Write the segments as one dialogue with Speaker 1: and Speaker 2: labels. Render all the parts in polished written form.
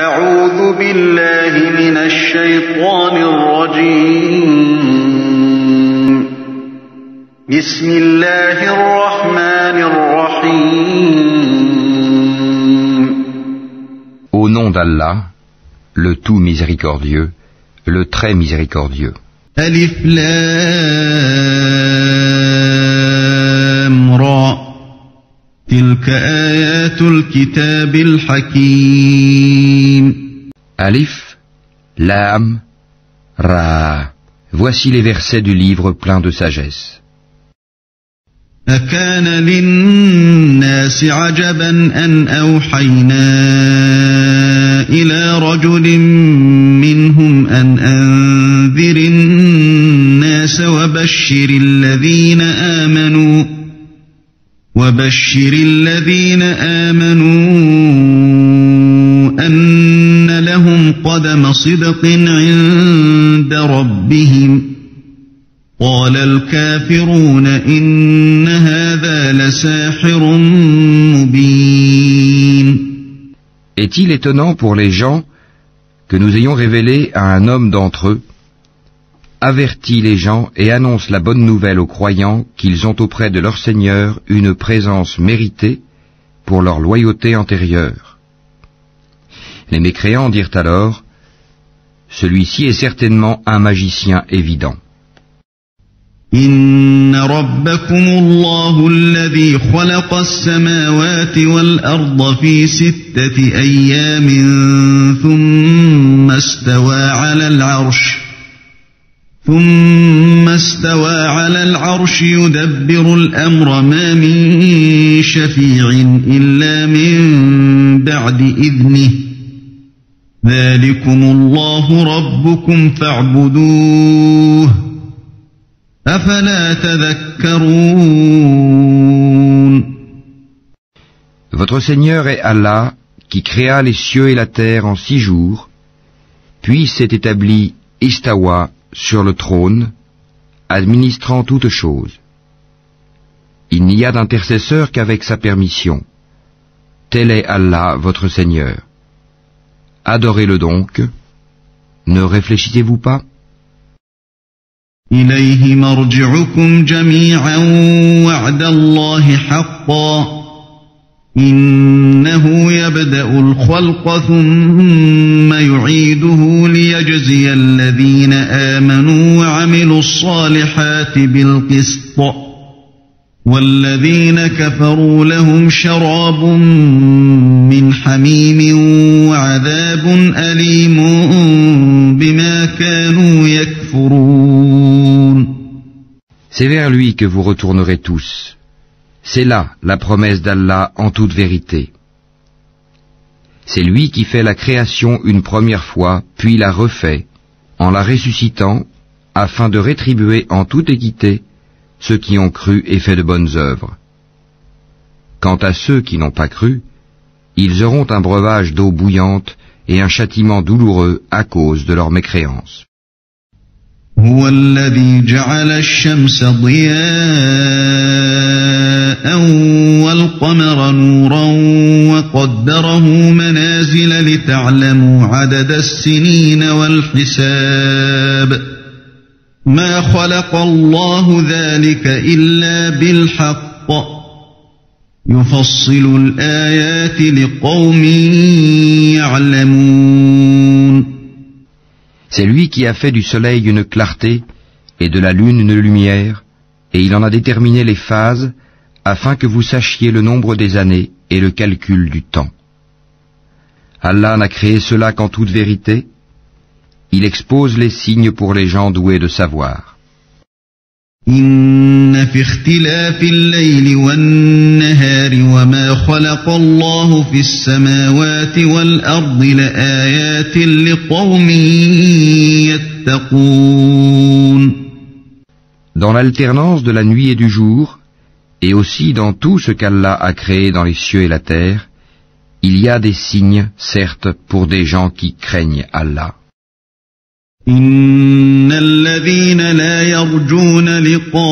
Speaker 1: أعوذ بالله من الشيطان الرجيم بسم الله الرحمن الرحيم
Speaker 2: Au nom d'Allah, le tout miséricordieux, le très miséricordieux.
Speaker 3: Alif Lam Ra Tilka ayatul kitabil hakim.
Speaker 2: Alif, Lam, Ra. Voici les versets du livre plein de sagesse.
Speaker 3: أكان للناس عجبا أن أوحينا إلى رجل منهم أن أنذر الناس وبشر الذين آمنوا أن لهم قدم صدق عند ربهم قال الكافرون إن هذا لساحر مبين.
Speaker 2: Est-il étonnant pour les gens que nous ayons révélé à un homme d'entre eux, avertit les gens et annonce la bonne nouvelle aux croyants qu'ils ont auprès de leur Seigneur une présence méritée pour leur loyauté antérieure. Les mécréants dirent alors, celui-ci est certainement un magicien évident.
Speaker 3: إن ربكم الله الذي خلق السماوات والأرض في 6 أيام ثم استوى على العرش يدبر الأمر ما من شفيع إلا من بعد إذنه ذلكم الله ربكم فاعبدوه أفلا تذكرون.
Speaker 2: Votre Seigneur est Allah qui créa les cieux et la terre en 6 jours, puis s'est établi Istawa sur le trône, administrant toutes choses. Il n'y a d'intercesseur qu'avec sa permission. Tel est Allah, votre Seigneur. Adorez-le donc. Ne réfléchissez-vous pas?
Speaker 3: إليه مرجعكم جميعا وعد الله حقا إنه يبدأ الخلق ثم يعيده ليجزي الذين آمنوا وعملوا الصالحات بالقسط والذين كفروا لهم شراب من حميم وعذاب أليم بما كانوا يكفرون.
Speaker 2: C'est vers lui que vous retournerez tous. C'est là la promesse d'Allah en toute vérité. C'est lui qui fait la création une première fois, puis la refait, en la ressuscitant, afin de rétribuer en toute équité ceux qui ont cru et fait de bonnes œuvres. Quant à ceux qui n'ont pas cru, ils auront un breuvage d'eau bouillante et un châtiment douloureux à cause de leur mécréance.
Speaker 3: هو الذي جعل الشمس ضياء والقمر نورا وقدره منازل لتعلموا عدد السنين والحساب ما خلق الله ذلك إلا بالحق يفصل الآيات لقوم يعلمون.
Speaker 2: C'est lui qui a fait du soleil une clarté et de la lune une lumière, et il en a déterminé les phases afin que vous sachiez le nombre des années et le calcul du temps. Allah n'a créé cela qu'en toute vérité. Il expose les signes pour les gens doués de savoir.
Speaker 3: إن في اختلاف الليل والنهار وما خلق الله في السماوات والأرض لآيات لقوم يتقون.
Speaker 2: Dans l'alternance de la nuit et du jour, et aussi dans tout ce qu'Allah a créé dans les cieux et la terre, il y a des signes, certes, pour des gens qui craignent Allah.
Speaker 3: إن الذين لا يرجون لقاءنا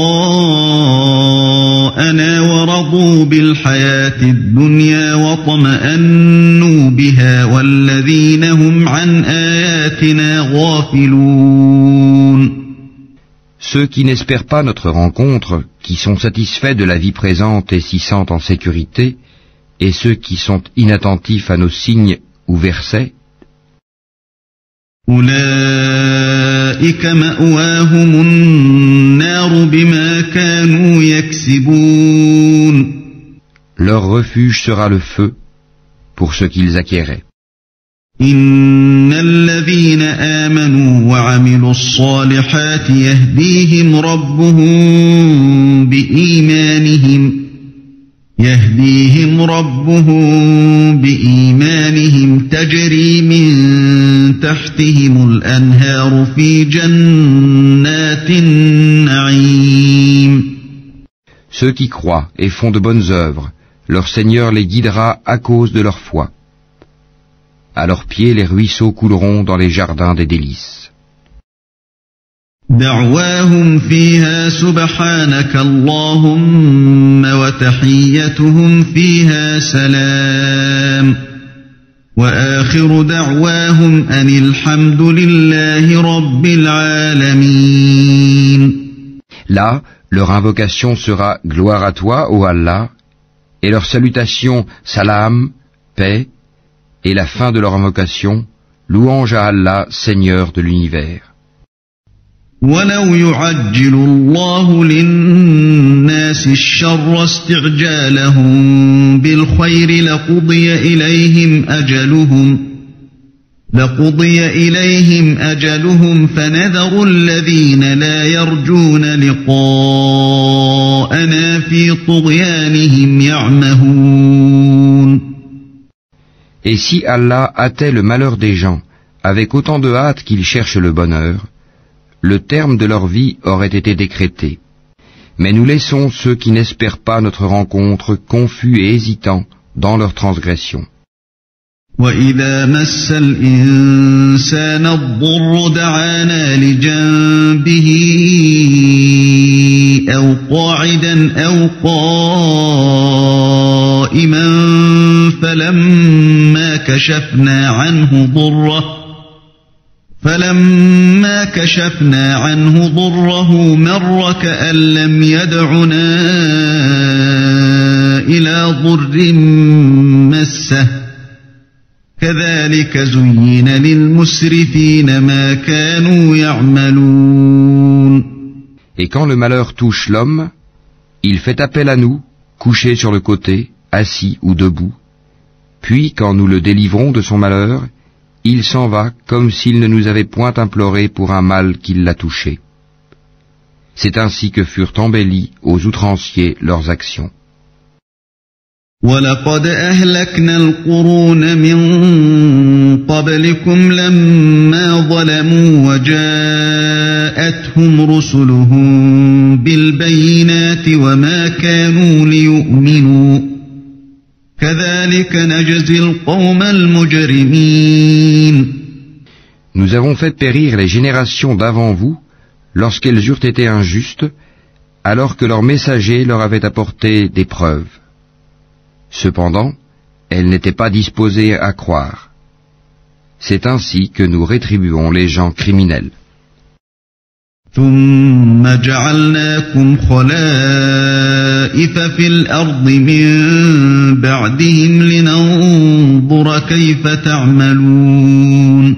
Speaker 3: ورضوا بالحياة الدنيا واطمأنوا بها والذين هم عن آياتنا غافلون.
Speaker 2: Ceux qui n'espèrent pas notre rencontre, qui sont satisfaits de la vie présente et s'y sentent en sécurité, et ceux qui sont inattentifs à nos signes ou versets,
Speaker 3: أولئك مأواهم النار بما كانوا يكسبون.
Speaker 2: leur refuge sera le feu pour ce qu'ils acquéraient.
Speaker 3: إن الذين آمنوا وعملوا الصالحات يهديهم ربهم بإيمانهم تجري من تحتهم الأنهار في جنات النعيم.
Speaker 2: Ceux qui croient et font de bonnes œuvres, leur Seigneur les guidera à cause de leur foi. À leurs pieds, les ruisseaux couleront dans les jardins des délices.
Speaker 3: دعواهم فيها سبحانك اللهم وتحيتهم فيها سلام وآخر دعواهم أن الحمد لله رب العالمين.
Speaker 2: Là, leur invocation sera gloire à toi, ô Allah, et leur salutation salam, paix, et la fin de leur invocation, louange à Allah, Seigneur de l'univers.
Speaker 3: وَلَوْ يُعَجِّلُ اللَّهُ لِلنَّاسِ الشَّرَّ اسْتِعْجَالَهُم بِالْخَيْرِ لَقُضِيَ إِلَيْهِمْ أَجَلُهُمْ فَنَذَرُ الَّذِينَ لَا يَرْجُونَ لِقَاءَنَا فِي طُغْيَانِهِمْ يَعْمَهُونَ.
Speaker 2: Et si Allah hâtait le malheur des gens avec autant de hâte qu'ils cherchent le bonheur, le terme de leur vie aurait été décrété. Mais nous laissons ceux qui n'espèrent pas notre rencontre confus et hésitants dans leur transgression.
Speaker 3: وَإِذَا مَسَّ الْإِنسَانَ الضُّرُّ دَعَانَا لِجَنبِهِ أَوْ قَاعِدًا أَوْ قَائِمًا فَلَمَّا كَشَفْنَا عَنْهُ ضُرَّهُ مَرَّ كَأَن لَّمْ يَدْعُنَا إِلَى ضُرٍّ مَّسَّهُ كَذَلِكَ زُيِّنَ لِلْمُسْرِفِينَ مَا كَانُوا يَعْمَلُونَ.
Speaker 2: Et quand le malheur touche l'homme, il fait appel à nous, couché sur le côté, assis ou debout. Puis, quand nous le délivrons de son malheur, il s'en va comme s'il ne nous avait point imploré pour un mal qui l'a touché. C'est ainsi que furent embellies aux outranciers leurs actions.
Speaker 3: وَلَقَدْ أَهْلَكْنَا الْقُرُونَ مِن قَبْلِكُمْ لَمَّا ظَلَمُوا وَجَاءَتْهُمْ رُسُلُهُم بِالْبَيِّنَاتِ وَمَا كَانُوا لِيُؤْمِنُوا كَذَلِكَ نَجْزِي الْقَوْمَ الْمُجْرِمِينَ.
Speaker 2: Nous avons fait périr les générations d'avant vous lorsqu'elles eurent été injustes, alors que leurs messagers leur avaient apporté des preuves. Cependant, elles n'étaient pas disposées à croire. C'est ainsi que nous rétribuons les gens criminels.
Speaker 3: ثُمَّ جَعَلْنَاكُمْ خَلَائِفَ فِي الْأَرْضِ مِن بَعْدِهِمْ لِنَنظُرَ كَيْفَ تَعْمَلُونَ.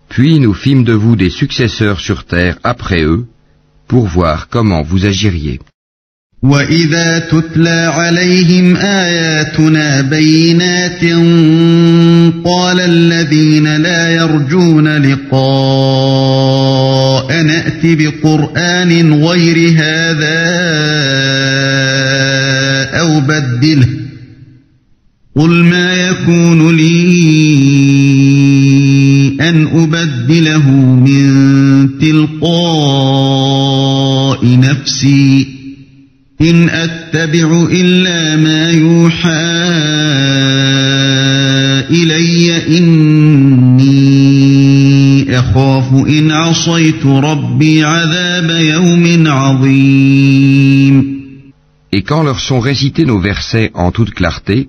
Speaker 2: Puis nous fîmes de vous des successeurs sur terre après eux, pour voir comment vous agiriez.
Speaker 3: وَإِذَا تُتْلَى عَلَيْهِمْ آيَاتُنَا بَيِّنَاتٍ قَالَ الَّذِينَ لَا يَرْجُونَ لِقَاءَنَا ائْتِ بِقُرْآنٍ غَيْرِ هَذَا أَوْ بَدِّلْهُ قُلْ مَا يَكُونُ لِي أَنْ أُبَدِّلَهُ مِنْ تِلْقَاءِ نَفْسِي إِنْ أَتَّبِعُ إِلَّا مَا يُوحَى إِلَيَّ إِنِّي أخاف إن عصيت ربي عذاب يوم عظيم.
Speaker 2: Et quand leur sont récités nos versets en toute clarté,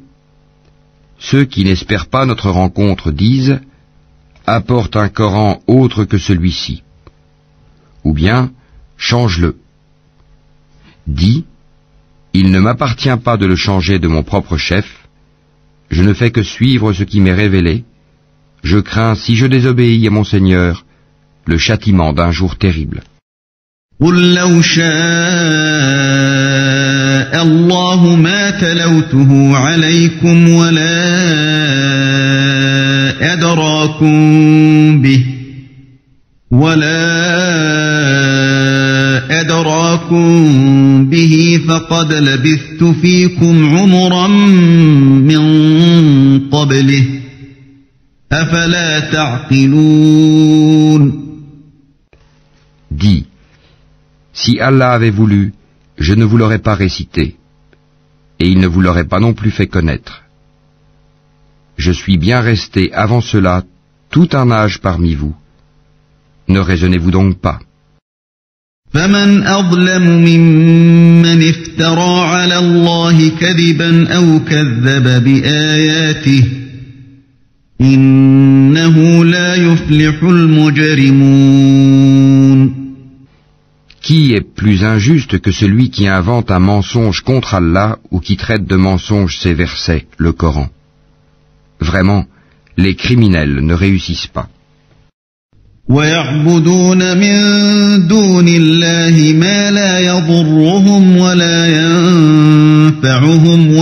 Speaker 2: ceux qui n'espèrent pas notre rencontre disent « Apporte un Coran autre que celui-ci » ou bien « Change-le ». Dis « Il ne m'appartient pas de le changer de mon propre chef, je ne fais que suivre ce qui m'est révélé, je crains, si je désobéis à mon Seigneur, le châtiment d'un jour terrible.
Speaker 3: قل لو شاء الله ما تلوته عليكم ولا أدراكم به فقد لبثت فيكم عمرا من قبله أفلا تعقلون.
Speaker 2: Dis, si Allah avait voulu, je ne vous l'aurais pas récité, et il ne vous l'aurait pas non plus fait connaître. Je suis bien resté avant cela tout un âge parmi vous. Ne raisonnez-vous donc pas.
Speaker 3: فمن أظلم ممن افترى على الله كذبا أو كذب بآياته إنه لا يفلح المجرمون.
Speaker 2: Qui est plus injuste que celui qui invente un mensonge contre Allah ou qui traite de mensonge ces versets, le Coran? Vraiment, les criminels ne réussissent pas.
Speaker 3: ويعبدون من دون الله ما لا يضرهم ولا ينفعهم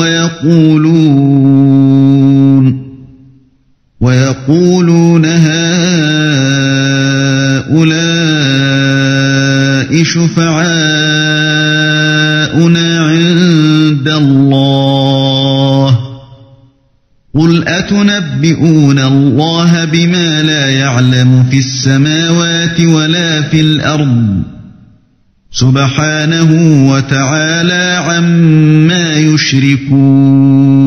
Speaker 3: ويقولون هؤلاء شفعاؤنا عند الله قل أتنبئون الله بما لا يعلم في السماوات ولا في الأرض سبحانه وتعالى عما يشركون.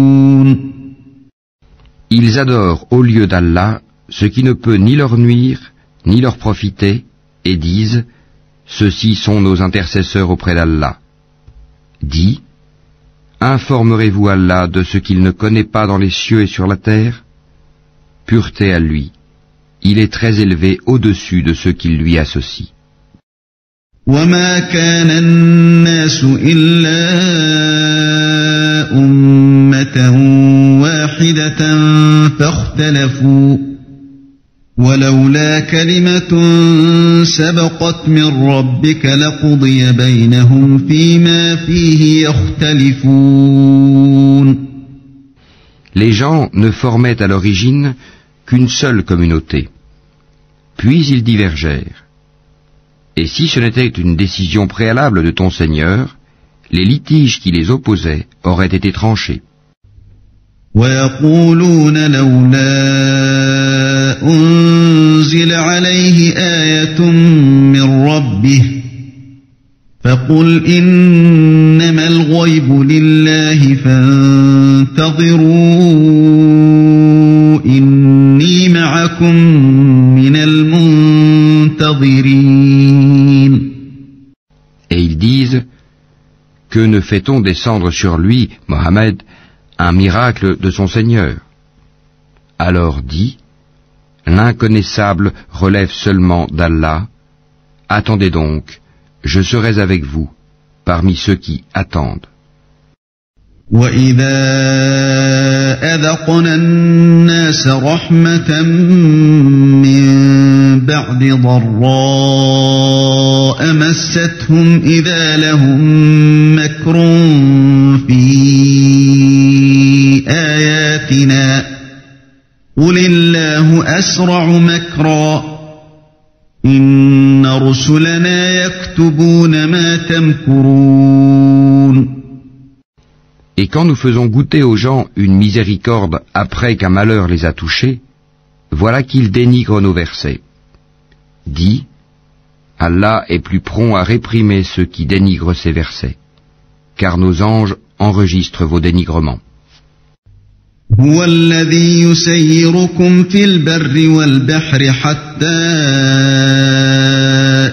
Speaker 2: Ils adorent au lieu d'Allah ce qui ne peut ni leur nuire, ni leur profiter, et disent « Ceux-ci sont nos intercesseurs auprès d'Allah ». Dis, informerez-vous Allah de ce qu'il ne connaît pas dans les cieux et sur la terre? Pureté à lui, il est très élevé au-dessus de ceux qui lui associent.
Speaker 3: وما كان الناس إلا أمة واحدة فاختلفوا ولولا كلمة سبقت من ربك لقضي بينهم فيما فيه يختلفون.
Speaker 2: Les gens ne formaient à l'origine qu'une seule communauté. Puis ils divergèrent. Et si ce n'était une décision préalable de ton Seigneur, les litiges qui les opposaient auraient été tranchés.
Speaker 3: ويقولون لولا أنزل عليه آية من ربه فقل إنما الغيب لله فانتظروا إني معكم من المنتظرين.
Speaker 2: Et ils disent, que ne fait-on descendre sur lui, Mohammed, un miracle de son Seigneur? Alors dis, l'inconnaissable relève seulement d'Allah. Attendez donc, je serai avec vous, parmi ceux qui attendent.
Speaker 3: وَإِذَا أَذَقْنَا النَّاسَ رَحْمَةً مِّن بَعْدِ ضَرَّاءَ مَسَّتْهُمْ إِذَا لَهُم مَّكْرٌ فِي آيَاتِنَا قُلِ اللَّهُ أَسْرَعُ مَكْرًا إِنَّ رُسُلَنَا يَكْتُبُونَ مَا تَمْكُرُونَ.
Speaker 2: Et quand nous faisons goûter aux gens une miséricorde après qu'un malheur les a touchés, voilà qu'ils dénigrent nos versets. Dis, Allah est plus prompt à réprimer ceux qui dénigrent ses versets, car nos anges enregistrent vos dénigrements.
Speaker 3: هو الذي يسيركم في البر والبحر حتى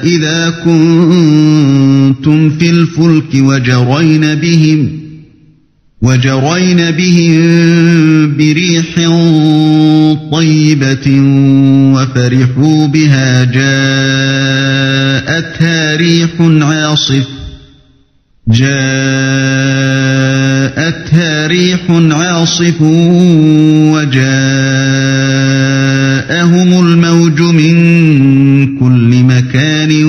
Speaker 3: إذا كنتم في الفلك وجرين بهم بريح طيبة وفرحوا بها جاءتها ريح عاصف وجاءهم الموج من كل مكان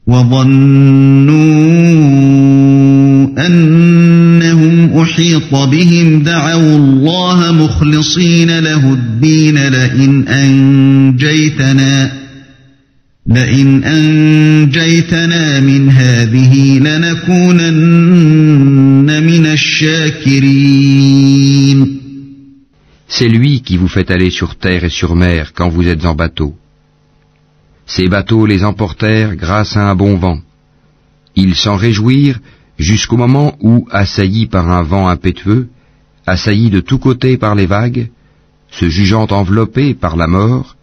Speaker 3: وظنوا أنهم أحيط بهم دعوا الله مخلصين له الدين لئن أنجيتنا من هذه لنكونن من الشاكرين.
Speaker 2: C'est lui qui vous fait aller sur terre et sur mer quand vous êtes en bateau. Ces bateaux les emportèrent grâce à un bon vent. Ils s'en réjouirent jusqu'au moment où, assaillis par un vent impétueux, assaillis de tous côtés par les vagues, se jugeant enveloppés par la mort,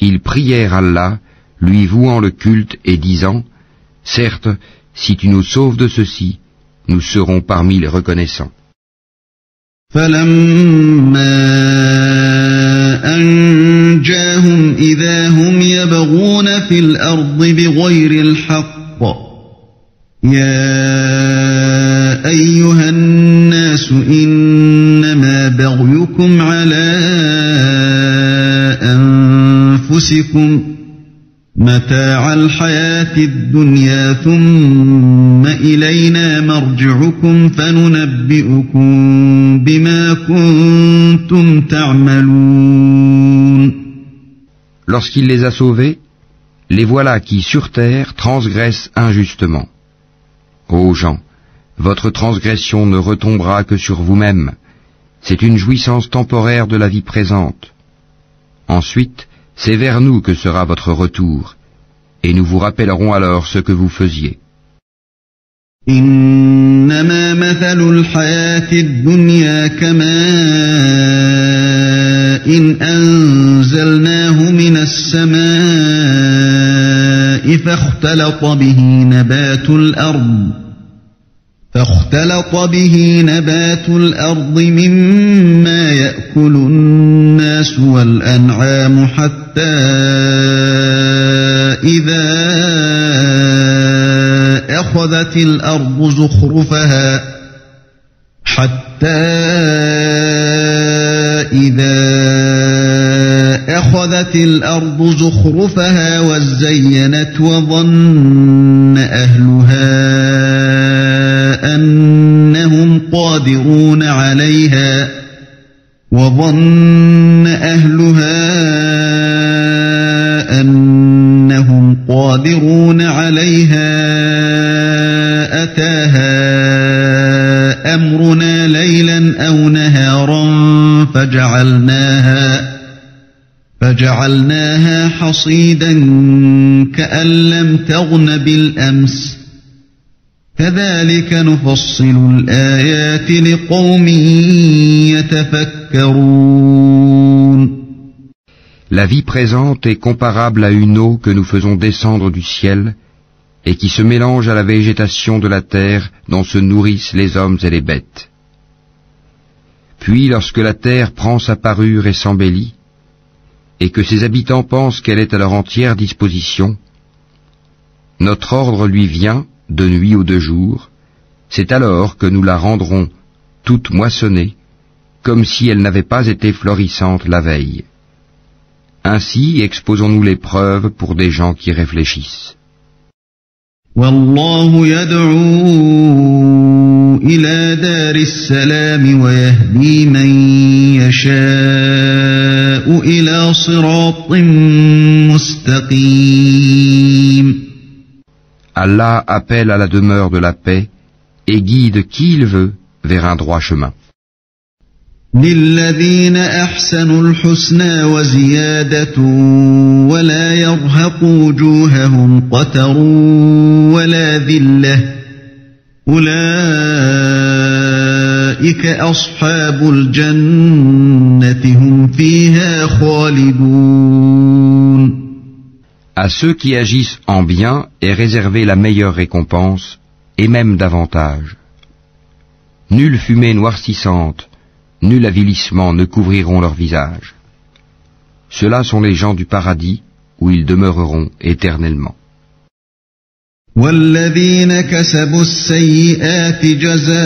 Speaker 2: ils prièrent Allah, lui vouant le culte et disant « Certes, si tu nous sauves de ceci, nous serons parmi les reconnaissants. »
Speaker 3: فَلَمَّا أَنْجَاهُمْ إِذَا هُمْ يَبْغُونَ فِي الْأَرْضِ بِغَيْرِ الْحَقِّ يَا أَيُّهَا النَّاسُ إِنَّمَا بَغْيُكُمْ عَلَى أَنفُسِكُمْ متاع الحياة الدنيا ثم إلينا مرجعكم فننبئكم بما كنتم تعملون.
Speaker 2: Lorsqu'il les a sauvés, les voilà qui sur terre transgressent injustement. Ô gens, votre transgression ne retombera que sur vous-même. C'est une jouissance temporaire de la vie présente. Ensuite, c'est vers nous que sera votre retour, et nous vous rappellerons alors ce que vous faisiez.
Speaker 3: إنما مثل الحياة الدنيا كماء أنزلناه من السماء فاختلط به نبات الأرض مما يأكل الناس والأنعام حتى إذا أخذت الأرض زخرفها وزينت وظن أهلها أنهم قادرون عليها أتاها أمرنا ليلا أو نهارا فجعلناها حصيدا كأن لم تغن بالأمس كذلك نفصل الآيات لقوم يتفكرون.
Speaker 2: La vie présente est comparable à une eau que nous faisons descendre du ciel et qui se mélange à la végétation de la terre dont se nourrissent les hommes et les bêtes. Puis lorsque la terre prend sa parure et s'embellit, et que ses habitants pensent qu'elle est à leur entière disposition, notre ordre lui vient, de nuit ou de jour, c'est alors que nous la rendrons toute moissonnée, comme si elle n'avait pas été florissante la veille. Ainsi exposons-nous les preuves pour des gens qui réfléchissent.
Speaker 3: والله يدعو إلى دار السلام ويهدي من يشاء إلى صراط مستقيم.
Speaker 2: Allah appelle à la demeure de la paix et guide qui il veut vers un droit chemin.
Speaker 3: للذين أحسنوا الحسنى وزيادة ولا يرهق وجوههم قتر ولا ذلة أولئك أولئك أصحاب الجنة هم فيها خالدون.
Speaker 2: À ceux qui agissent en bien est réservée la meilleure récompense, et même davantage. Nulle fumée noircissante, nul avilissement ne couvriront leur visage. Ceux-là sont les gens du paradis, où ils demeureront éternellement.
Speaker 3: والذين كسبوا السيئات جزاء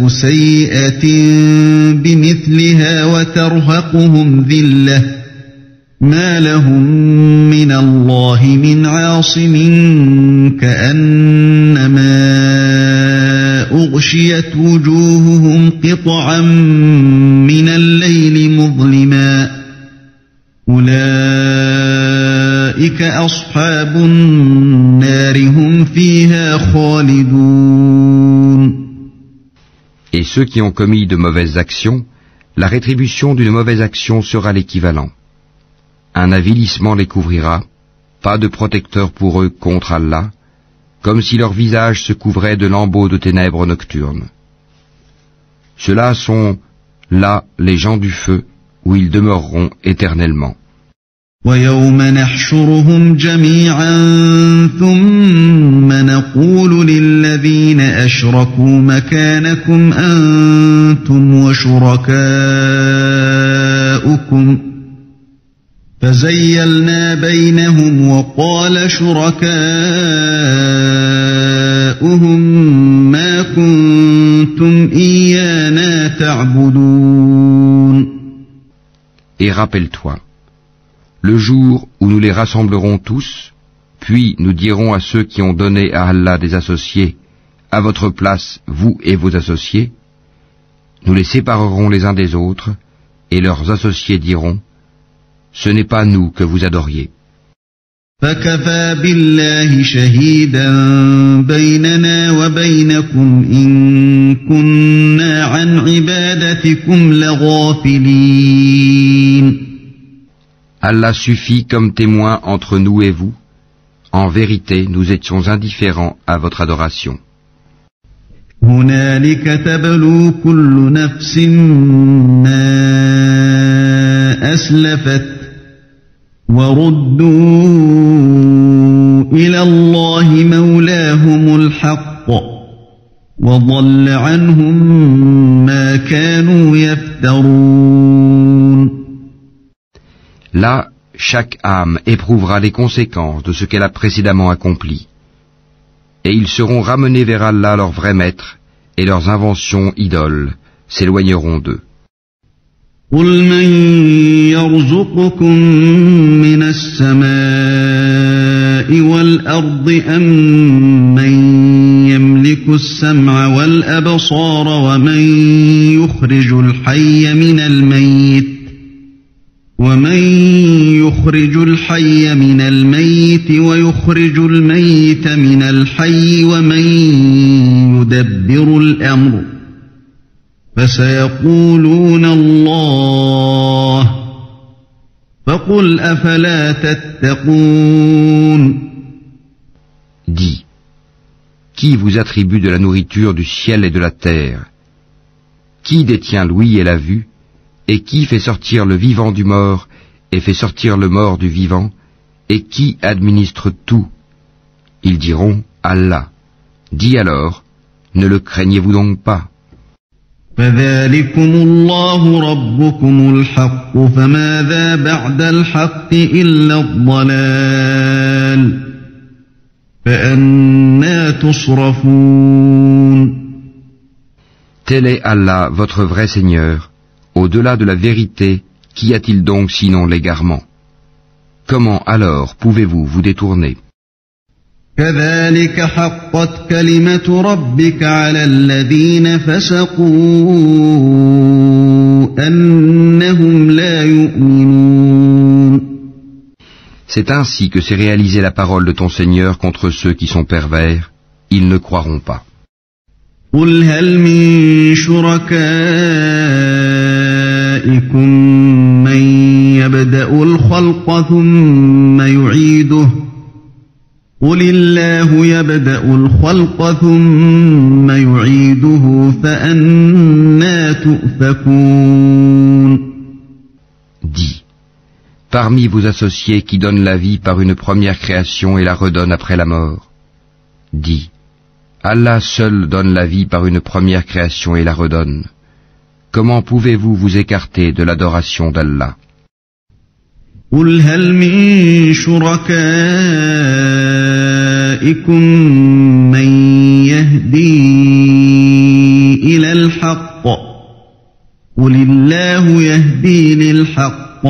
Speaker 3: سيئة بمثلها وترهقهم ذلة ما لهم من الله من عاصم كأنما أغشيت وجوههم قطعا من الليل مظلما أولئك أصحاب النار هم فيها خالدون.
Speaker 2: Et ceux qui ont commis de mauvaises actions, la rétribution d'une mauvaise action sera l'équivalent. Un avilissement les couvrira, pas de protecteur pour eux contre Allah, comme si leur visage se couvrait de lambeaux de ténèbres nocturnes. Ceux-là sont là les gens du feu, où ils demeureront éternellement.
Speaker 3: وَيَوْمَ نَحْشُرُهُمْ جَمِيعًا ثُمَّ نَقُولُ لِلَّذِينَ أَشْرَكُوا مَكَانَكُمْ أَنْتُمْ وَشُرَكَاؤُكُمْ فَزَيَّلْنَا بَيْنَهُمْ وَقَالَ شُرَكَاؤُهُمْ مَا كُنْتُمْ إِيَّانَا تَعْبُدُونَ.
Speaker 2: Et rappelle-toi, le jour où nous les rassemblerons tous, puis nous dirons à ceux qui ont donné à Allah des associés, à votre place, vous et vos associés, nous les séparerons les uns des autres, et leurs associés diront, ce n'est pas nous que vous adoriez.
Speaker 3: فَكَفَى بِاللَّهِ شَهِيدًا بَيْنَنَا وَبَيْنَكُمْ إِن كُنَّا عَنْ عِبَادَتِكُمْ لَغَافِلِينَ.
Speaker 2: Allah suffit comme témoin entre nous et vous. En vérité, nous étions indifférents à votre adoration.
Speaker 3: هُنَالِكَ تَبْلُو كُلُّ نَفْسٍ مَا أَسْلَفَتْ وَرُدُّوا إِلَى اللَّهِ مَوْلَاهُمُ الْحَقِّ وَضَلَّ عَنْهُمْ مَا كَانُوا يَفْتَرُونَ.
Speaker 2: Là, chaque âme éprouvera les conséquences de ce qu'elle a précédemment accompli. Et ils seront ramenés vers Allah leur vrai maître, et leurs inventions idoles s'éloigneront d'eux.
Speaker 3: قُلْ مَنْ يَرْزُقُكُمْ مِنَ السَّمَاءِ وَالْأَرْضِ أَمَّنْ يَمْلِكُ السَّمْعَ وَالْأَبْصَارَ وَمَنْ يُخْرِجُ الْحَيَّ مِنَ الْمَيِّتِ وَيُخْرِجُ الْمَيِّتَ مِنَ الْحَيِّ وَمَنْ يُدَبِّرُ الْأَمْرَ فَسَيَقُولُونَ اللَّهُ فَقُلْ أَفَلَا تَتَّقُونَ.
Speaker 2: Dis, qui vous attribue de la nourriture du ciel et de la terre? Qui détient l'ouïe et la vue? Et qui fait sortir le vivant du mort et fait sortir le mort du vivant? Et qui administre tout? Ils diront Allah. Dis alors, ne le craignez-vous donc pas?
Speaker 3: فَذَلِكُمُ اللَّهُ رَبُّكُمُ الْحَقُّ فَمَاذَا بَعْدَ الْحَقِّ إِلَّا الضَّلَالُ فَأَنَّى تُصْرَفُونَ.
Speaker 2: Tel est Allah, votre vrai Seigneur. Au-delà de la vérité, qu'y a-t-il donc sinon l'égarement? Comment alors pouvez-vous vous détourner?
Speaker 3: كَذَلِكَ حَقَّتْ كَلِمَةُ رَبِّكَ عَلَى الَّذِينَ فَسَقُوا أَنَّهُمْ لَا يُؤْمِنُونَ.
Speaker 2: C'est ainsi que s'est réalisée la parole de ton Seigneur contre ceux qui sont pervers, ils ne croiront pas.
Speaker 3: قُلْ هَلْ مِن شُرَكَائِكُم مَّن يَبْدَأُ الْخَلْقَ ثُمَّ يُعِيدُهُ قل الله يبدأ الخلق ثم يعيده فأنى تؤفكون.
Speaker 2: Dis, parmi vos associés qui donnent la vie par une première création et la redonnent après la mort, dis, Allah seul donne la vie par une première création et la redonne. Comment pouvez-vous vous écarter de l'adoration d'Allah?
Speaker 3: قل هل من شركائكم من يهدي إلى الحق قل الله يهدي للحق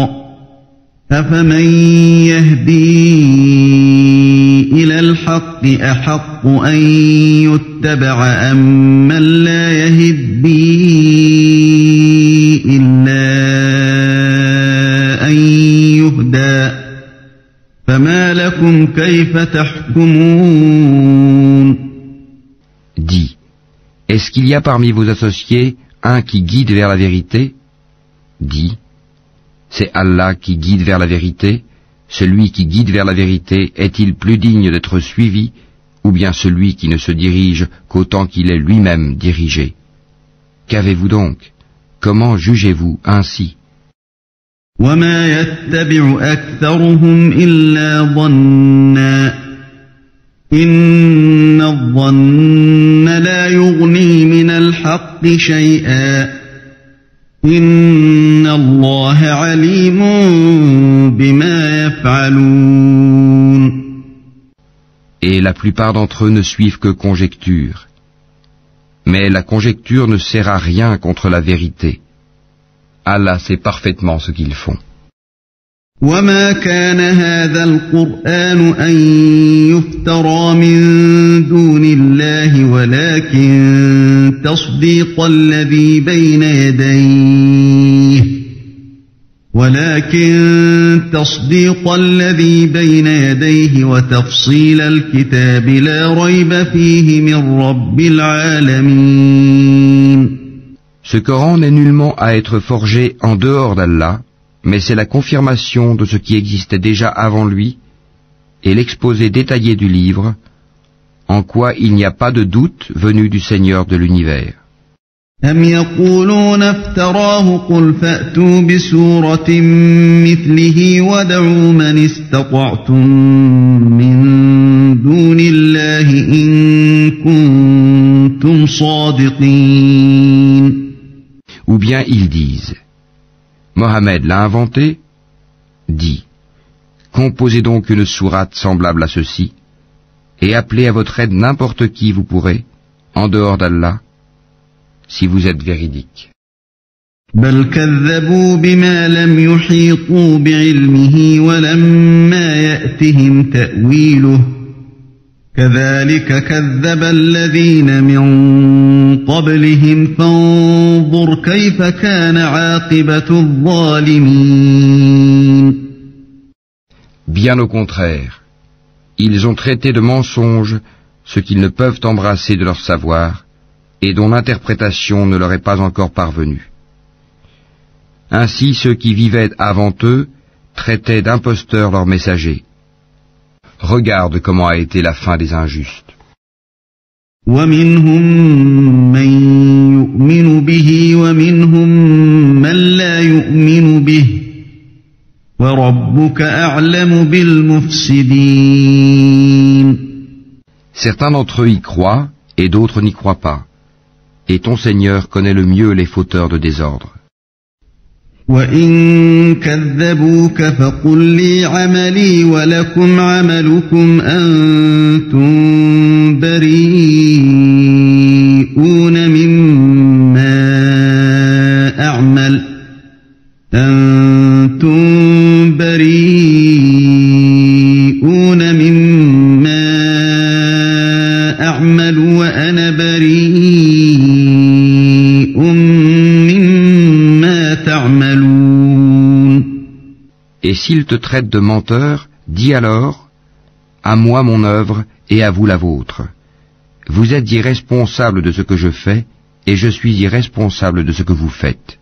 Speaker 3: أفمن يهدي إلى الحق أحق أن يتبع أم من لا يهدي إلا أن يهدى فما لكم كيف تحكمون.
Speaker 2: Dis, est-ce qu'il y a parmi vos associés un qui guide vers la vérité? Dis, c'est Allah qui guide vers la vérité. Celui qui guide vers la vérité est-il plus digne d'être suivi, ou bien celui qui ne se dirige qu'autant qu'il est lui-même dirigé? Qu'avez-vous donc? Comment jugez-vous ainsi?
Speaker 3: وما يتبع أكثرهم إلا ظنا إن الظن لا يغني من الحق شيئا إن الله عليم بما يفعلون.
Speaker 2: Et la plupart d'entre eux ne suivent que conjecture. Mais la conjecture ne sert à rien contre la vérité. Allah sait parfaitement ce qu'ils font.
Speaker 3: وما كان هذا القرآن أن يفترى من دون الله ولكن تصديق الذي بين يديه وتفصيل الكتاب لا ريب فيه من رب العالمين.
Speaker 2: Ce Coran n'est nullement à être forgé en dehors d'Allah, mais c'est la confirmation de ce qui existait déjà avant lui et l'exposé détaillé du livre, en quoi il n'y a pas de doute venu du Seigneur de l'univers.
Speaker 3: أم يقولون افتراه قل فأتوا بسورة مثله ودعوا من استطعتم من دون الله إن كنتم صادقين.
Speaker 2: Ou bien ils disent, Mohammed l'a inventé? Dis, composez donc une sourate semblable à ceci, et appelez à votre aide n'importe qui vous pourrez, en dehors d'Allah, si vous êtes véridique.
Speaker 3: بل كذبوا بما لم يحيطوا بعلمه ولما يأتهم تأويله كذلك كذب الذين من قبلهم فانظر كيف كان عاقبة الظالمين.
Speaker 2: Bien au contraire, ils ont traité de mensonges ce qu'ils ne peuvent embrasser de leur savoir et dont l'interprétation ne leur est pas encore parvenue. Ainsi ceux qui vivaient avant eux traitaient d'imposteurs leurs messagers. Regarde comment a été la fin des injustes.
Speaker 3: ومنهم من يؤمن به ومنهم من لا يؤمن به وربك أعلم بالمفسدين.
Speaker 2: Certains d'entre eux y croient et d'autres n'y croient pas. Et ton Seigneur connaît le mieux les fauteurs de désordre.
Speaker 3: وَإِن كَذَّبُوكَ فَقُل لِّي عَمَلِي وَلَكُمْ عَمَلُكُمْ أَنتُم بَرِيئُونَ مِمَّا أَعْمَلُ وَأَنَا بَرِيءٌ مِّمَّا تَعْمَلُونَ.
Speaker 2: Et s'ils te traitent de menteur, dis alors, à moi mon œuvre et à vous la vôtre. Vous êtes irresponsables de ce que je fais, et je suis irresponsable de ce que vous faites.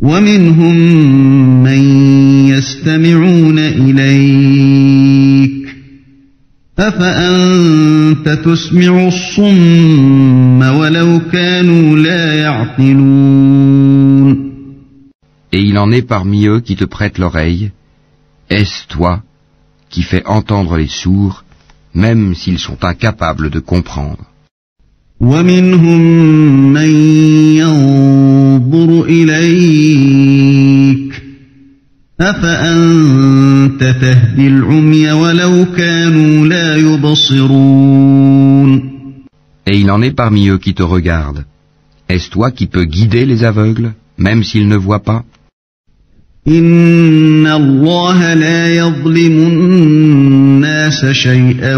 Speaker 3: وَمِنْهُمْ مَنْ يَسْتَمِعُونَ إِلَيْكَ أفأنت تسمع الصم ولو كانوا لا يعقلون.
Speaker 2: Et il en est parmi eux qui te prêtent l'oreille. Est-ce toi qui fais entendre les sourds, même s'ils sont incapables de comprendre?
Speaker 3: ومنهم من ينظر إليك أفأنت تهدي العمي ولو كانوا لا يبصرون.
Speaker 2: Et il en est parmi eux qui te regardent. Est-ce toi qui peux guider les aveugles, même s'ils ne voient pas?
Speaker 3: إن الله لا يظلم الناس شيئا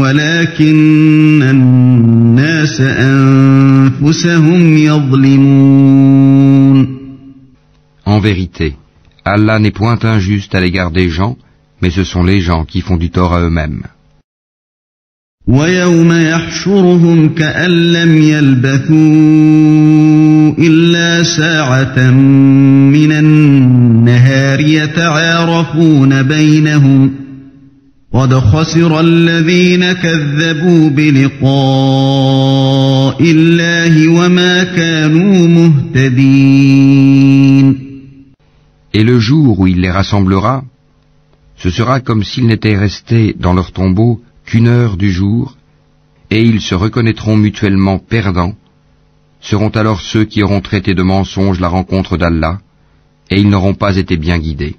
Speaker 3: ولكن الناس أنفسهم يظلمون.
Speaker 2: En vérité, Allah n'est point injuste à l'égard des gens, mais ce sont les gens qui font du tort à eux-mêmes.
Speaker 3: ويوم يحشرهم كأن لم يلبثوا إلا ساعة من النهار يتعارفون بينهم قد خسر الذين كذبوا بلقاء الله وما كانوا مهتدين.
Speaker 2: Et le jour où il les rassemblera, ce sera comme s'ils n'étaient restés dans leur tombeau qu'une heure du jour, et ils se reconnaîtront mutuellement perdants. Seront alors ceux qui auront traité de mensonge la rencontre d'Allah, et ils n'auront pas été bien guidés.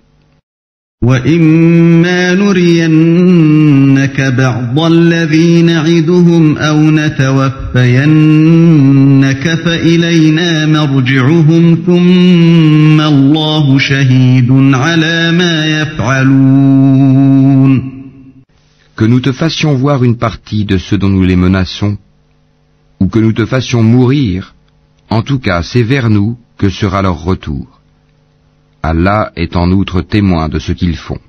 Speaker 3: وَإِمَّا نُرِيَنَّكَ بَعْضَ الَّذِي نَعِدُهُمْ أَوْ نَتَوَفَّيَنَّكَ فَإِلَيْنَا مَرْجِعُهُمْ ثُمَّ اللَّهُ شَهِيدٌ عَلَى مَا يَفْعَلُونَ.
Speaker 2: Que nous te fassions voir une partie de ceux dont nous les menaçons, ou que nous te fassions mourir, en tout cas c'est vers nous que sera leur retour. Allah est en outre témoin de ce qu'ils font.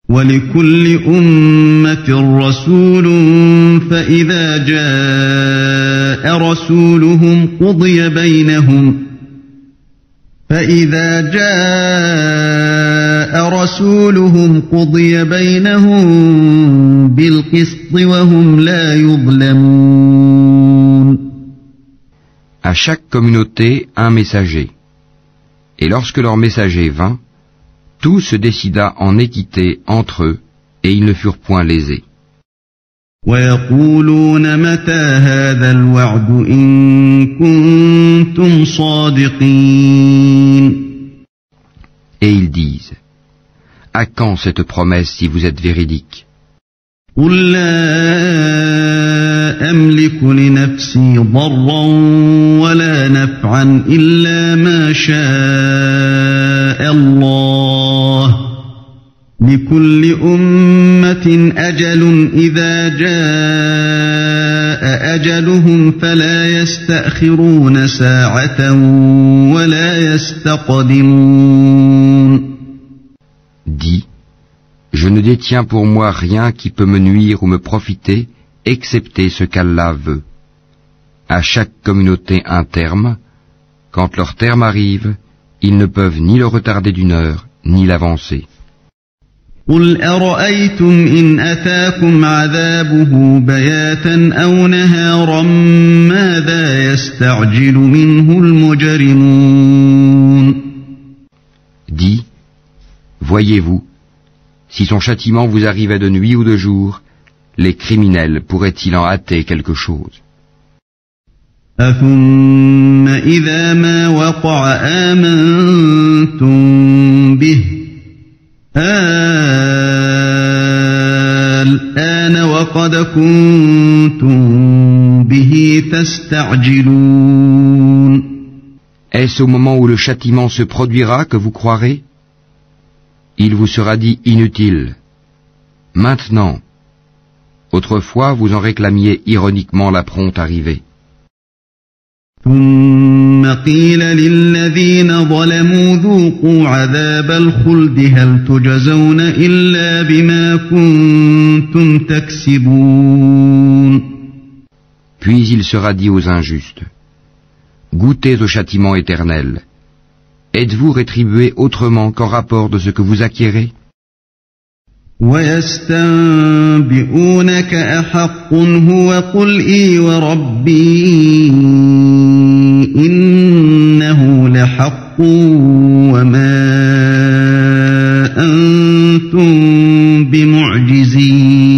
Speaker 3: وَلِكُلِّ أُمَّةٍ رَسُولٌ فَإِذَا جَاءَ رَسُولُهُمْ قُضِيَ بَيْنَهُم بِالْقِسْطِ وَهُمْ لَا يُظْلَمُونَ.
Speaker 2: À chaque communauté, un messager. Et lorsque leur messager vint, tout se décida en équité entre eux, et ils ne furent point lésés.
Speaker 3: وَيَقُولُونَ مَتَى هَذَا الْوَعْدُ إِن كُنتُمْ صَادِقِينَ.
Speaker 2: Et ils disent, à quand cette promesse si vous êtes véridiques?
Speaker 3: قُل لَّا أَمْلِكُ لِنَفْسِي ضَرًّا وَلَا نَفْعًا إِلَّا مَا شَاءَ اللَّهُ لِكُلِّ أُمَّةٍ أَجَلٌ إِذَا جَاءَ أَجَلُهُمْ فَلَا يَسْتَأْخِرُونَ سَاعَةً وَلَا يَسْتَقْدِمُونَ.
Speaker 2: Dis, je ne détiens pour moi rien qui peut me nuire ou me profiter, excepté ce qu'Allah veut. À chaque communauté un terme. Quand leur terme arrive, ils ne peuvent ni le retarder d'une heure, ni l'avancer.
Speaker 3: قُلْ أَرَأَيْتُمْ إِنْ أَتَاكُمْ عَذَابُهُ بَيَاتًا أَوْ نَهَارًا مَاذَا يَسْتَعْجِلُ مِنْهُ الْمُجْرِمُونَ.
Speaker 2: Dis, voyez-vous, si son châtiment vous arrivait de nuit ou de jour, les criminels pourraient-ils en hâter quelque chose?
Speaker 3: أَثُمَّ إِذَا مَا وَقَعَ آمَنْتُمْ بِهِ الآن وقد كنتم به تستعجلون.
Speaker 2: Est-ce au moment où le châtiment se produira que vous croirez? Il vous sera dit inutile. Maintenant. Autrefois, vous en réclamiez ironiquement la prompte arrivée.
Speaker 3: ثم قيل للذين ظلموا ذوقوا عذاب الخلد هل تجزون إلا بما كنتم تكسبون.
Speaker 2: Puis il sera dit aux injustes, goûtez au châtiment éternel. Êtes-vous rétribués autrement qu'en rapport de ce que vous acquérez?
Speaker 3: ويستنبئونك أحق هو قل إي وربي إنه لحق وما أنتم بمعجزين.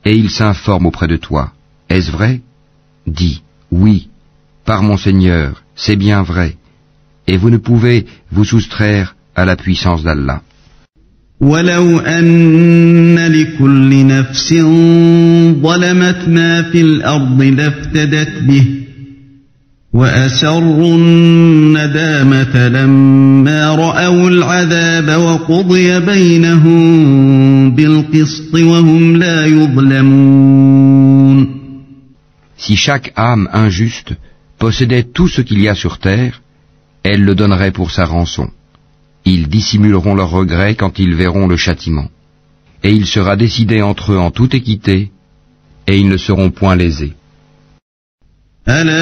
Speaker 2: Et il s'informe auprès de toi. Est-ce vrai? Dis, oui, par mon Seigneur, c'est bien vrai, et vous ne pouvez vous soustraire à la puissance d'Allah.
Speaker 3: ولو أن لكل نفس ظلمت ما في الأرض لافتدت به وأسروا الندامة لما رأوا العذاب وقضي بينهم بالقسط وهم لا يظلمون.
Speaker 2: Si chaque âme injuste possédait tout ce qu'il y a sur terre, elle le donnerait pour sa rançon. Ils dissimuleront leurs regrets quand ils verront le châtiment. Et il sera décidé entre eux en toute équité, et ils ne seront point lésés.
Speaker 3: ألا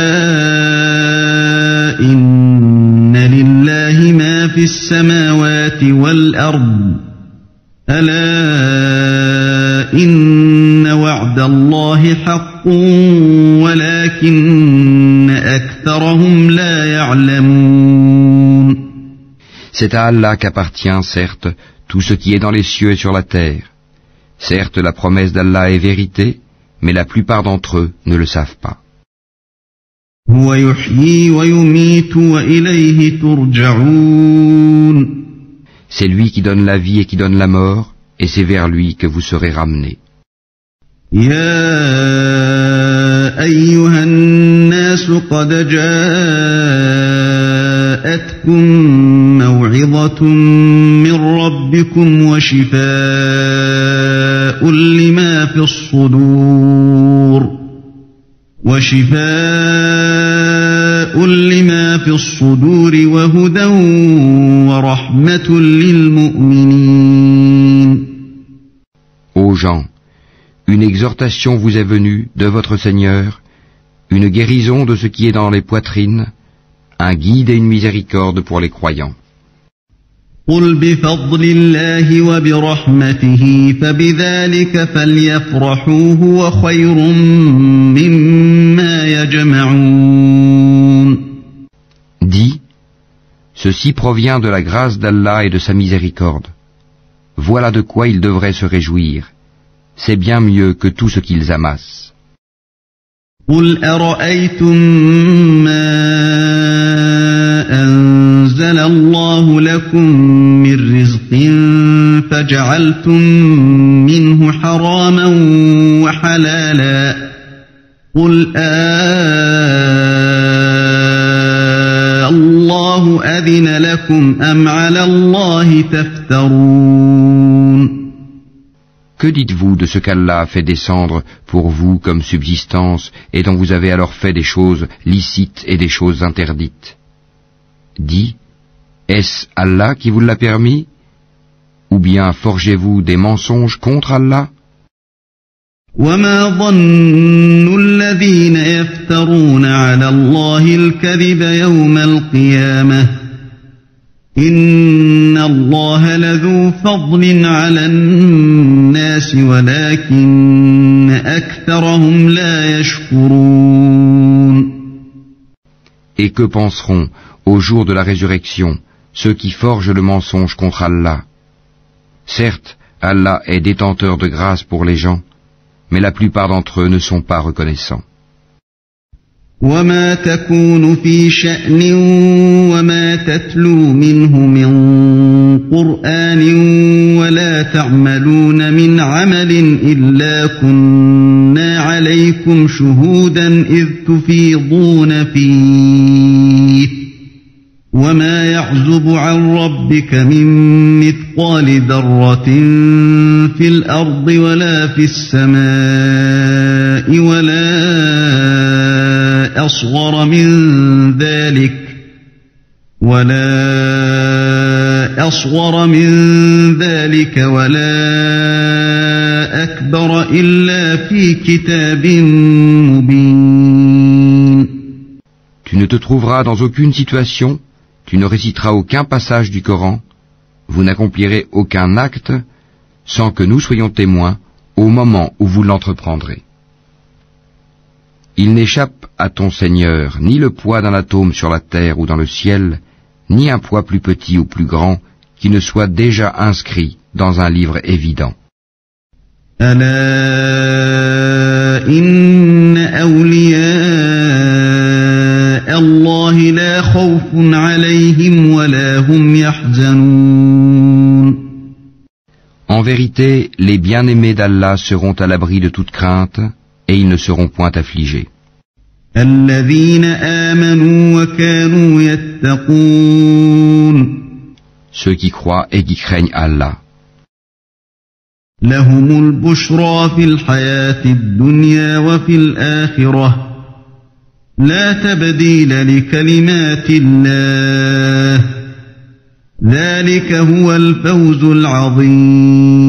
Speaker 3: إن لله ما في السماوات والأرض ألا إن وعد الله حق ولكن أكثرهم لا يعلمون.
Speaker 2: C'est à Allah qu'appartient, certes, tout ce qui est dans les cieux et sur la terre. Certes, la promesse d'Allah est vérité, mais la plupart d'entre eux ne le savent pas.
Speaker 3: هو يحيي ويميت وإليه ترجعون.
Speaker 2: C'est lui qui donne la vie et qui donne la mort, et c'est vers lui que vous serez ramenés.
Speaker 3: يا أيها الناس قد جاءتكم موعظة من ربكم وشفاء لما في الصدور وهدى ورحمة للمؤمنين.
Speaker 2: Ô gens, une exhortation vous est venue de votre Seigneur, une guérison de ce qui est dans les poitrines, un guide et une miséricorde pour les croyants.
Speaker 3: قل بفضل الله وبرحمته فبذلك فليفرحوا هو خير مما يجمعون.
Speaker 2: Dis, ceci provient de la grâce d'Allah et de sa miséricorde. Voilà de quoi ils devraient se réjouir. C'est bien mieux que tout ce qu'ils amassent.
Speaker 3: قل أرأيتم ما أنزل الله لكم من رزق فجعلتم منه حراما وحلالا قل الله أذن لكم أم على الله تفترون.
Speaker 2: Que dites-vous de ce qu'Allah a fait descendre pour vous comme subsistance et dont vous avez alors fait des choses licites et des choses interdites? Dis, est-ce Allah qui vous l'a permis? Ou bien forgez-vous des mensonges contre Allah?
Speaker 3: وما ظن الذين يفترون على الله الكذب يوم القيامة إن الله لذو فضل على الناس ولكن أكثرهم لا يشكرون.
Speaker 2: Et que penseront, au jour de la résurrection, ceux qui forgent le mensonge contre Allah? Certes, Allah est détenteur de grâce pour les gens, mais la plupart d'entre eux ne sont pas reconnaissants.
Speaker 3: وما تكون في شأن وما تتلو منه من قرآن ولا تعملون من عمل إلا كنا عليكم شهودا إذ تفيضون فيه وما يعزب عن ربك من مثقال ذرة في الأرض ولا في السماء ولا أصغر من ذلك ولا أكبر إلا في كتاب مبين.
Speaker 2: Tu ne te trouveras dans aucune situation, tu ne réciteras aucun passage du Coran, vous n'accomplirez aucun acte sans que nous soyons témoins au moment où vous l'entreprendrez. Il n'échappe à ton Seigneur ni le poids d'un atome sur la terre ou dans le ciel, ni un poids plus petit ou plus grand qui ne soit déjà inscrit dans un livre évident.
Speaker 3: ألا إن أولياء الله لا خوف عليهم ولا هم يحزنون.
Speaker 2: En vérité, les bien-aimés d'Allah seront à l'abri de toute crainte et ils ne seront point affligés.
Speaker 3: الذين آمنوا وكانوا يتقون.
Speaker 2: Ceux qui croient et qui craignent Allah.
Speaker 3: لهم البشرى في الحياة الدنيا وفي الآخرة لا تبديل لكلمات الله ذلك هو الفوز العظيم.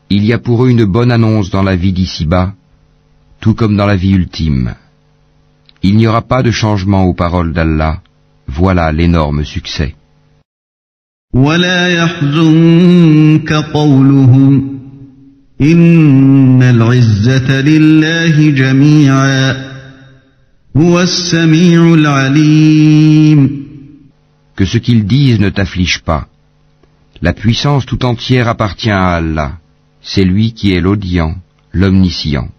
Speaker 2: Il y a pour eux une bonne annonce dans la vie d'ici-bas, tout comme dans la vie ultime. Il n'y aura pas de changement aux paroles d'Allah, voilà l'énorme succès.
Speaker 3: ولا يحزنك قولهم إن العزة لله جميعا هو السميع العليم.
Speaker 2: Que ce qu'ils disent ne t'afflige pas. La puissance tout entière appartient à Allah. C'est lui qui est l'audient, l'omniscient.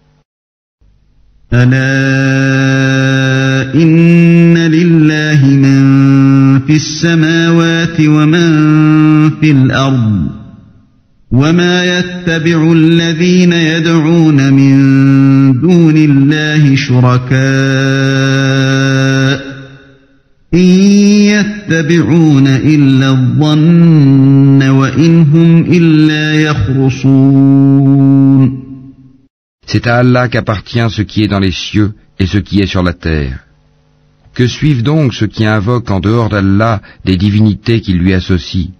Speaker 3: ألا إن لله من في السماوات ومن في الأرض وما يتبع الذين يدعون من دون الله شركاء إن يتبعون إلا الظن وإن هم إلا يخرصون.
Speaker 2: C'est à Allah qu'appartient ce qui est dans les cieux et ce qui est sur la terre. Que suivent donc ceux qui invoquent en dehors d'Allah des divinités qui lui associent?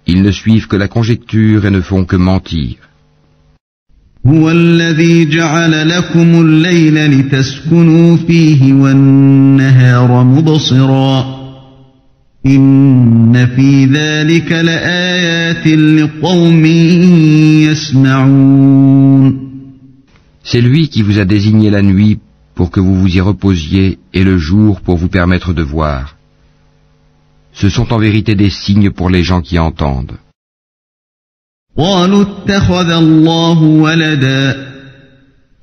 Speaker 2: Ils ne suivent que la conjecture et ne font que mentir.
Speaker 3: هو الذي جعل لكم الليل لتسكنوا فيه والنهار مبصرا إن في ذلك لآيات لقوم يسمعون.
Speaker 2: C'est lui qui vous a désigné la nuit pour que vous vous y reposiez et le jour pour vous permettre de voir. Ce sont en vérité des signes pour les gens qui entendent.
Speaker 3: قالوا اتخذ الله ولدا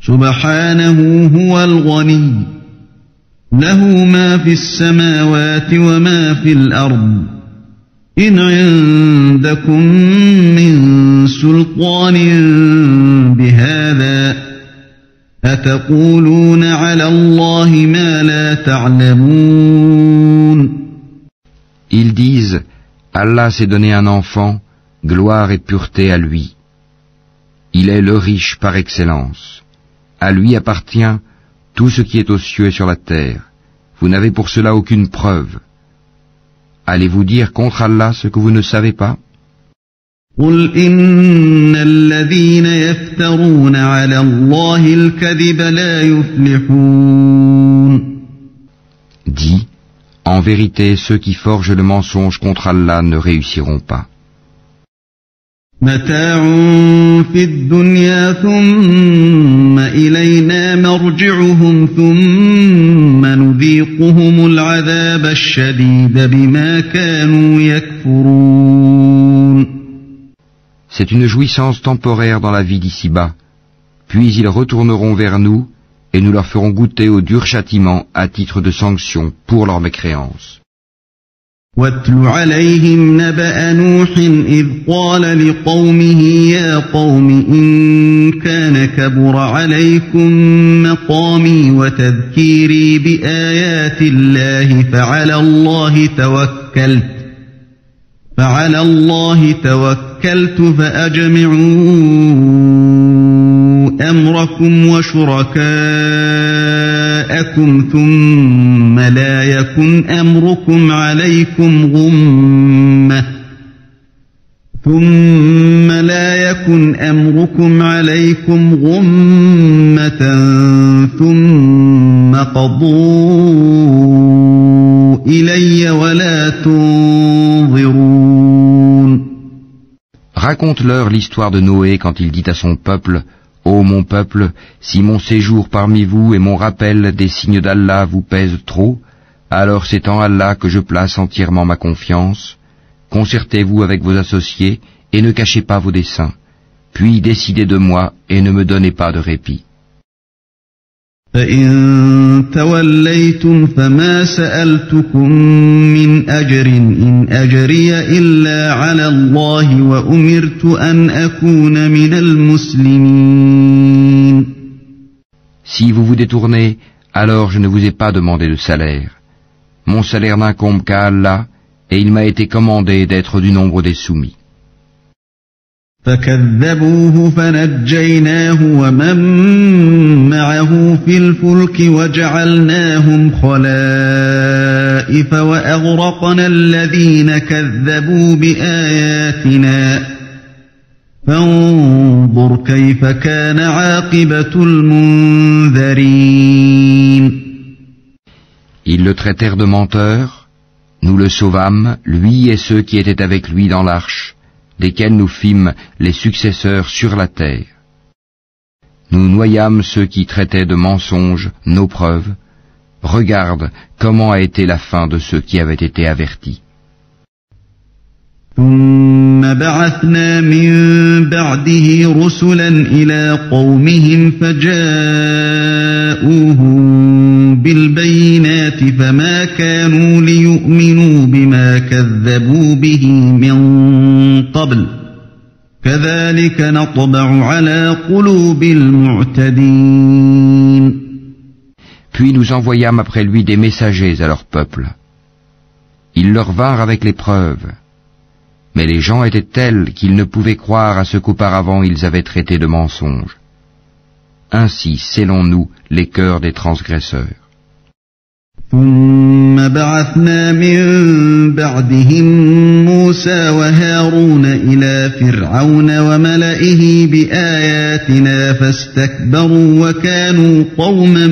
Speaker 3: سبحانه هو الغني له ما في السماوات وما في الأرض إن عندكم من سلطان بهذا أتقولون على الله ما لا تعلمون.
Speaker 2: Ils disent, Allah s'est donné un enfant, gloire et pureté à lui. Il est le riche par excellence. À lui appartient tout ce qui est aux cieux et sur la terre. Vous n'avez pour cela aucune preuve. Allez-vous dire contre Allah ce que vous ne savez pas?
Speaker 3: قل إن الذين يفترون على الله الكذب لا يفلحون.
Speaker 2: Dis, en vérité, ceux qui forgent le mensonge contre Allah ne réussiront pas.
Speaker 3: متاع في الدنيا ثم إلينا مرجعهم ثم نذيقهم العذاب الشديد بما كانوا يكفرون.
Speaker 2: C'est une jouissance temporaire dans la vie d'ici-bas, puis ils retourneront vers nous et nous leur ferons goûter au dur châtiment à titre de sanction pour leur mécréance.
Speaker 3: واتل عليهم نبأ نوح إذ قال لقومه يا قوم إن كان كبر عليكم مقامي وتذكيري بآيات الله فعلى الله توكلت فأجمعوا أمركم وشركاءكم ثم لا يكن أمركم عليكم غمة ثم قضوا إلي ولا تنظرون.
Speaker 2: Raconte-leur l'histoire de Noé quand il dit à son peuple, « Ô mon peuple, si mon séjour parmi vous et mon rappel des signes d'Allah vous pèsent trop, alors c'est en Allah que je place entièrement ma confiance. Concertez-vous avec vos associés et ne cachez pas vos desseins. Puis décidez de moi et ne me donnez pas de répit. »
Speaker 3: فإن توليتم فما سألتكم من أجر إن أجري إلا على الله وأمرت أن أكون من المسلمين.
Speaker 2: Si vous vous détournez, alors je ne vous ai pas demandé de salaire. Mon salaire n'incombe qu'à Allah, et il m'a été commandé d'être du nombre des soumis.
Speaker 3: فكذبوه فنجيناه ومن معه في الفلك وجعلناهم خلائف وأغرقنا الذين كذبوا بآياتنا فانظر كيف كان عاقبة المنذرين.
Speaker 2: Ils le traitèrent de menteur, nous le sauvâmes, lui et ceux qui étaient avec lui dans l'arche, desquels nous fîmes les successeurs sur la terre. Nous noyâmes ceux qui traitaient de mensonges nos preuves. Regarde comment a été la fin de ceux qui avaient été avertis.
Speaker 3: ثم بعثنا من بعده رسلا إلى قومهم فجاءوهم بالبينات فما كانوا ليؤمنوا بما كذبوا به من قبل كذلك نطبع على قلوب المعتدين.
Speaker 2: Puis nous envoyâmes après lui des messagers à leur peuple. Ils leur vinrent avec les preuves. Mais les gens étaient tels qu'ils ne pouvaient croire à ce qu'auparavant ils avaient traité de mensonges. Ainsi scellons-nous les cœurs des transgresseurs.
Speaker 3: ثم بعثنا من بعدهم موسى وهارون إلى فرعون وملئه بآياتنا فاستكبروا وكانوا قوما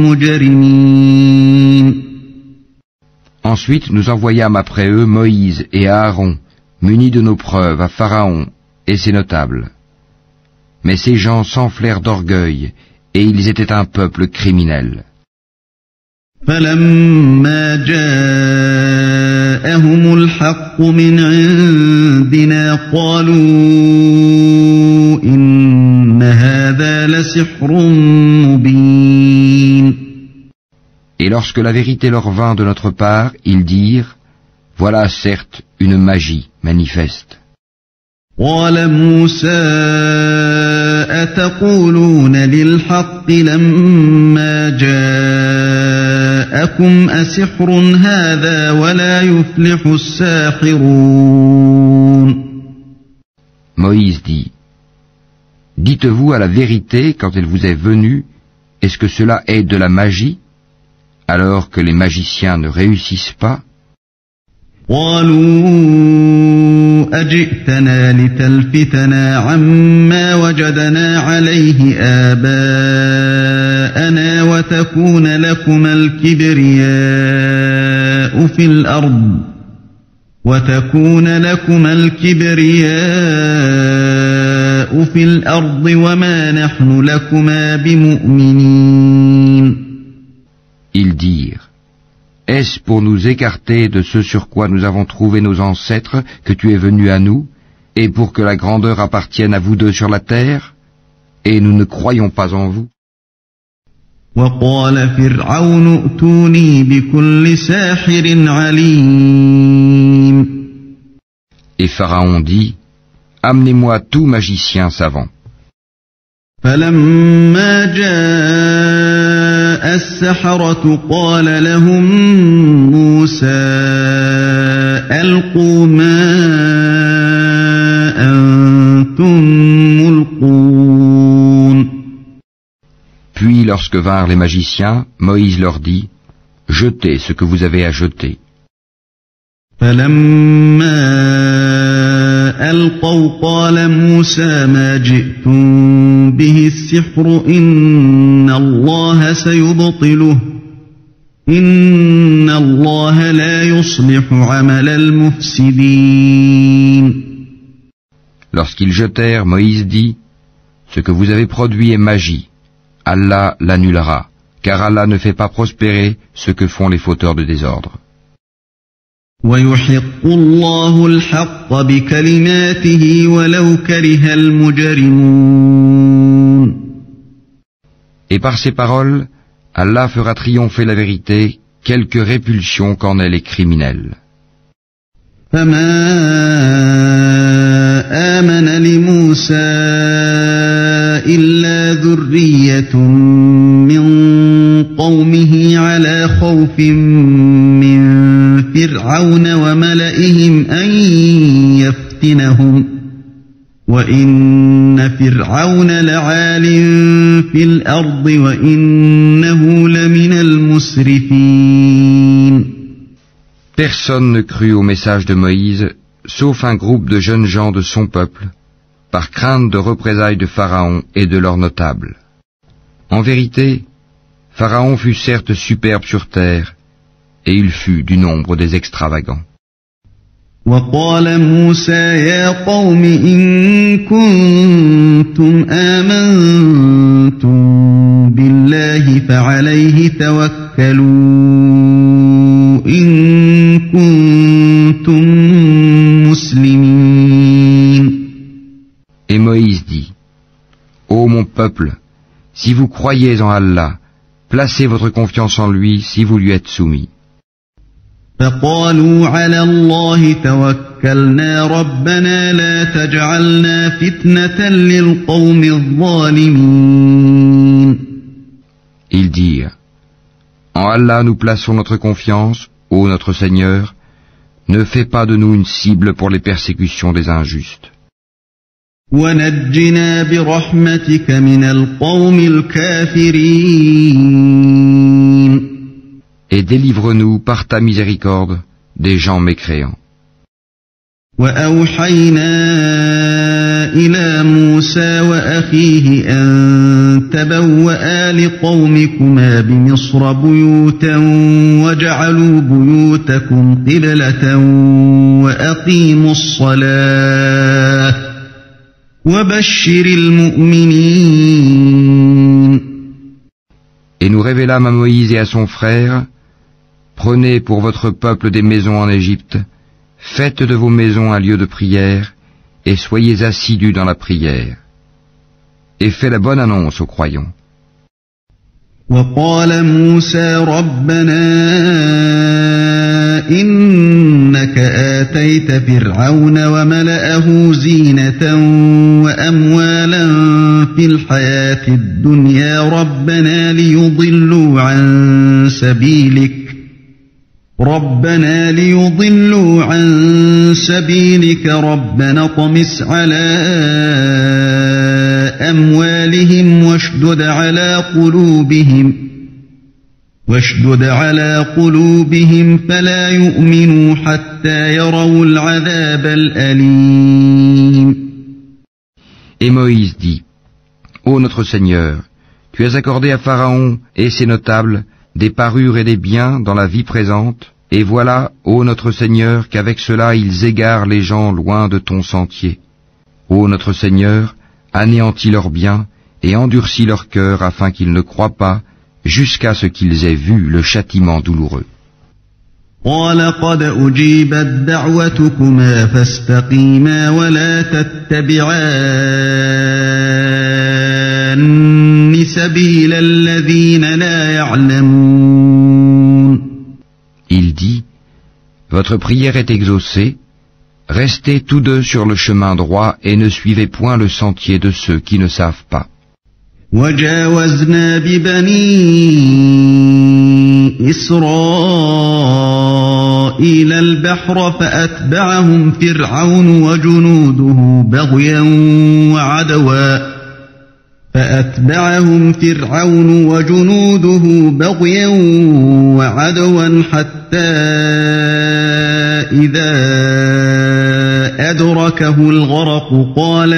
Speaker 3: مجرمين.
Speaker 2: Ensuite nous envoyâmes après eux Moïse et Aaron, munis de nos preuves, à Pharaon et ses notables. Mais ces gens s'enflèrent d'orgueil, et ils étaient un peuple criminel.
Speaker 3: فلما جاءهم الحق من عندنا قالوا إن هذا لسحر مبين.
Speaker 2: Et lorsque la vérité leur vint de notre part, ils dirent, « Voilà certes une magie manifeste. »
Speaker 3: قال موسى أتقولون للحق لما جاءكم أسحر هذا ولا يفلح الساحرون.
Speaker 2: Moïse dit, « Dites-vous à la vérité quand elle vous est venue, est-ce que cela est de la magie, alors que les magiciens ne réussissent pas? »
Speaker 3: قالوا أجئتنا لتلفتنا عما وجدنا عليه آباءنا وتكون لكما الكبرياء في الأرض وما نحن لكما بمؤمنين.
Speaker 2: Ils dirent, est-ce pour nous écarter de ce sur quoi nous avons trouvé nos ancêtres que tu es venu à nous, et pour que la grandeur appartienne à vous deux sur la terre? Et nous ne croyons pas en vous.
Speaker 3: وقال فرعون ائتوني بكل ساحر عليم.
Speaker 2: Et Pharaon dit, amenez-moi tout magicien savant.
Speaker 3: فلما جاء السحرة قال لهم موسى ألقوا ما أنتم ملقون.
Speaker 2: Puis lorsque vinrent les magiciens, Moïse leur dit, jetez ce que vous avez à jeter.
Speaker 3: فلما ألقوا قال موسى ما جئتم به السحر إن الله سيبطله إن الله لا يصلح عمل المفسدين.
Speaker 2: Lorsqu'ils jetèrent, Moïse dit, « Ce que vous avez produit est magie. Allah l'annulera, car Allah ne fait pas prospérer ce que font les fauteurs de désordre. »
Speaker 3: وَيُحِقُّ اللَّهُ الْحَقَّ بِكَلِمَاتِهِ وَلَوْ كَرِهَ الْمُجْرِمُونَ.
Speaker 2: Et par ces paroles, Allah fera triompher la vérité, quelque répulsion qu'en aient les criminels.
Speaker 3: فَمَا آمَنَ لِمُوسَى إِلَّا ذُرِّيَّةٌ مِّن قَوْمِهِ عَلَى خَوْفٍ مِّن فِرْعَوْنَ وَمَلَئِهِمْ أَن يَفْتِنَهُمْ وَإِنَّ فِرْعَوْنَ لَعَالٍ فِي الْأَرْضِ وَإِنَّهُ لَمِنَ الْمُسْرِفِينَ.
Speaker 2: Personne ne crut au message de Moïse, sauf un groupe de jeunes gens de son peuple, par crainte de représailles de Pharaon et de leurs notables. En vérité, Pharaon fut certes superbe sur terre, et il fut du nombre des extravagants.
Speaker 3: وقال موسى يا قوم إن كنتم آمنتم بالله فعليه توكلوا إن كنتم مسلمين.
Speaker 2: Et Moïse dit, Ô mon peuple, si vous croyez en Allah, placez votre confiance en lui si vous lui êtes soumis.
Speaker 3: فقالوا على الله توكلنا ربنا لا تجعلنا فتنة للقوم الظالمين.
Speaker 2: Ils dirent, En Allah nous plaçons notre confiance, ô notre Seigneur, ne fais pas de nous une cible pour les persécutions des injustes.
Speaker 3: ونجنا برحمتك من القوم الكافرين.
Speaker 2: Et délivre-nous par ta miséricorde des gens mécréants.
Speaker 3: وأوحينا إلى موسى وأخيه أن تبوأ لقومكما بمصر بيوتا وجعلوا بيوتكم قبلة وأقيموا الصلاة وبشر المؤمنين.
Speaker 2: Et nous révélâmes à Moïse et à son frère, Prenez pour votre peuple des maisons en Égypte, faites de vos maisons un lieu de prière, et soyez assidus dans la prière. Et fais la bonne annonce aux croyants.
Speaker 3: وقال موسى ربنا إنك آتيت فرعون وملأه زينة وأموالا في الحياة الدنيا ربنا ليضلوا عن سبيلك ربنا اطمس على أموالهم واشدد على قلوبهم فلا يؤمنوا حتى يروا العذاب الأليم.
Speaker 2: Et Moïse dit, Ô notre Seigneur, tu as accordé à Pharaon et ses notables des parures et des biens dans la vie présente, et voilà, ô notre Seigneur, qu'avec cela ils égarent les gens loin de ton sentier. Ô notre Seigneur, anéantis leurs biens et endurcis leur cœur afin qu'ils ne croient pas jusqu'à ce qu'ils aient vu le châtiment douloureux.
Speaker 3: قال قد أجيبت دعوتكما فاستقيما ولا تتبعان سبيل الذين لا يعلمون.
Speaker 2: Il dit, Votre prière est exaucée, restez tous deux sur le chemin droit et ne suivez point le sentier de ceux qui ne savent pas.
Speaker 3: وجاوزنا ببني إسرائيل البحر فأتبعهم فرعون وجنوده بغيا وعدوا حتى إذا أدركه الغرق قال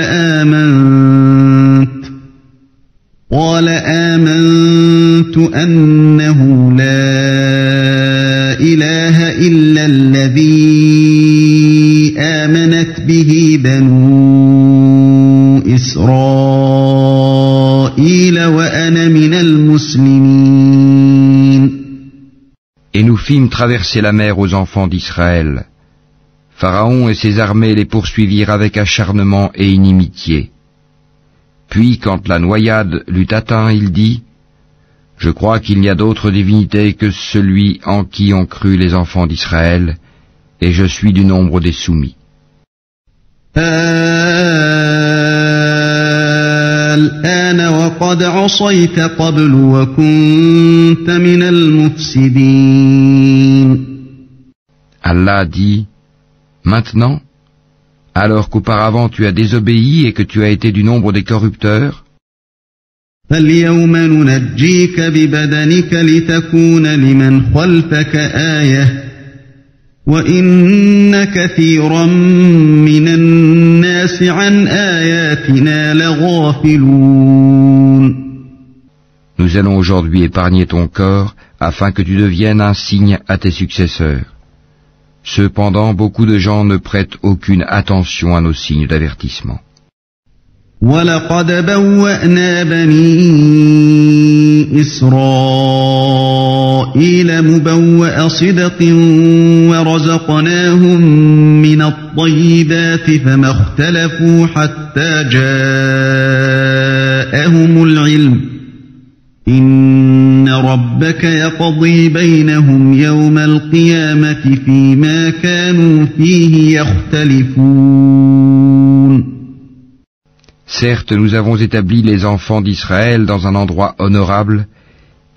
Speaker 3: آمنت أنه لا إله إلا الذي آمنت به بنو
Speaker 2: Et nous fîmes traverser la mer aux enfants d'Israël. Pharaon et ses armées les poursuivirent avec acharnement et inimitié. Puis, quand la noyade l'eut atteint, il dit : Je crois qu'il n'y a d'autre divinité que celui en qui ont cru les enfants d'Israël, et je suis du nombre des soumis. Allah dit : Maintenant, alors qu'auparavant tu as désobéi et que tu as été du nombre des corrupteurs,
Speaker 3: فَالْيَوْمَ نُنَجِّيكَ بِبَدَنِكَ لِتَكُونَ لِمَنْ خَلْفَكَ آيَةً وَإِنَّ كَثِيرًا مِنَ النَّاسِ عَنْ آيَاتِنَا لَغَافِلُونَ.
Speaker 2: Nous allons aujourd'hui épargner ton corps afin que tu deviennes un signe à tes successeurs. Cependant, beaucoup de gens ne prêtent aucune attention à nos signes d'avertissement.
Speaker 3: وَلَقَدْ بَوَّأْنَا بَنِي إِسْرَائِيلَ مُبَوَّأَ صِدْقٍ وَرَزَقْنَاهُمْ مِنَ الطَّيِّبَاتِ فَمَا اخْتَلَفُوا حَتَّى جَاءَهُمُ الْعِلْمُ إِنَّ رَبَّكَ يَقْضِي بَيْنَهُمْ يَوْمَ الْقِيَامَةِ فِيمَا كَانُوا فِيهِ يَخْتَلِفُونَ.
Speaker 2: Certes, nous avons établi les enfants d'Israël dans un endroit honorable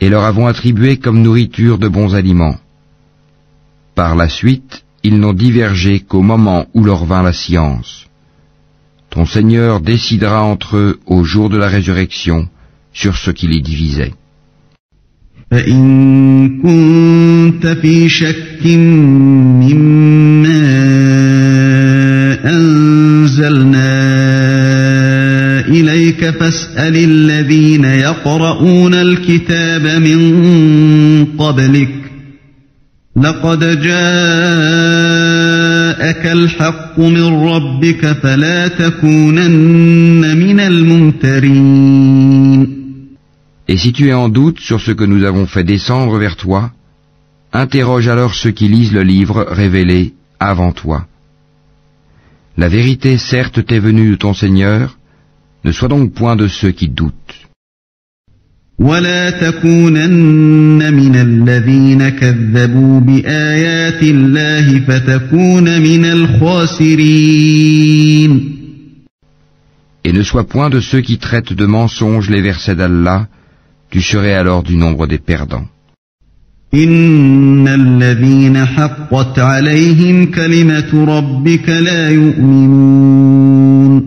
Speaker 2: et leur avons attribué comme nourriture de bons aliments. Par la suite, ils n'ont divergé qu'au moment où leur vint la science. Ton Seigneur décidera entre eux au jour de la résurrection sur ce qui les divisait.
Speaker 3: فَإِن كُنتَ فِي شَكٍّ مِّمَّا أَنزَلْنَا إِلَيْكَ فَاسْأَلِ الَّذِينَ يَقْرَؤُونَ الْكِتَابَ مِن قَبْلِكَ لَقَدْ جَاءَكَ الْحَقُّ مِن رَّبِّكَ فَلَا تَكُونَنَّ مِنَ الْمُمْتَرِينَ.
Speaker 2: Et si tu es en doute sur ce que nous avons fait descendre vers toi, interroge alors ceux qui lisent le livre révélé avant toi. La vérité certes t'est venue de ton Seigneur, ne sois donc point de ceux qui doutent.
Speaker 3: وَلَا تَكُونَنَّ مِنَ الَّذِينَ كَذَّبُوا بِآيَاتِ اللَّهِ فَتَكُونَ مِنَ الْخَاسِرِينَ.
Speaker 2: Et ne sois point de ceux qui traitent de mensonges les versets d'Allah, tu serais alors du nombre des perdants.
Speaker 3: إِنَّ الَّذِينَ حَقَّتْ عَلَيْهِمْ كَلِمَةُ رَبِّكَ لَا يُؤْمِنُونَ.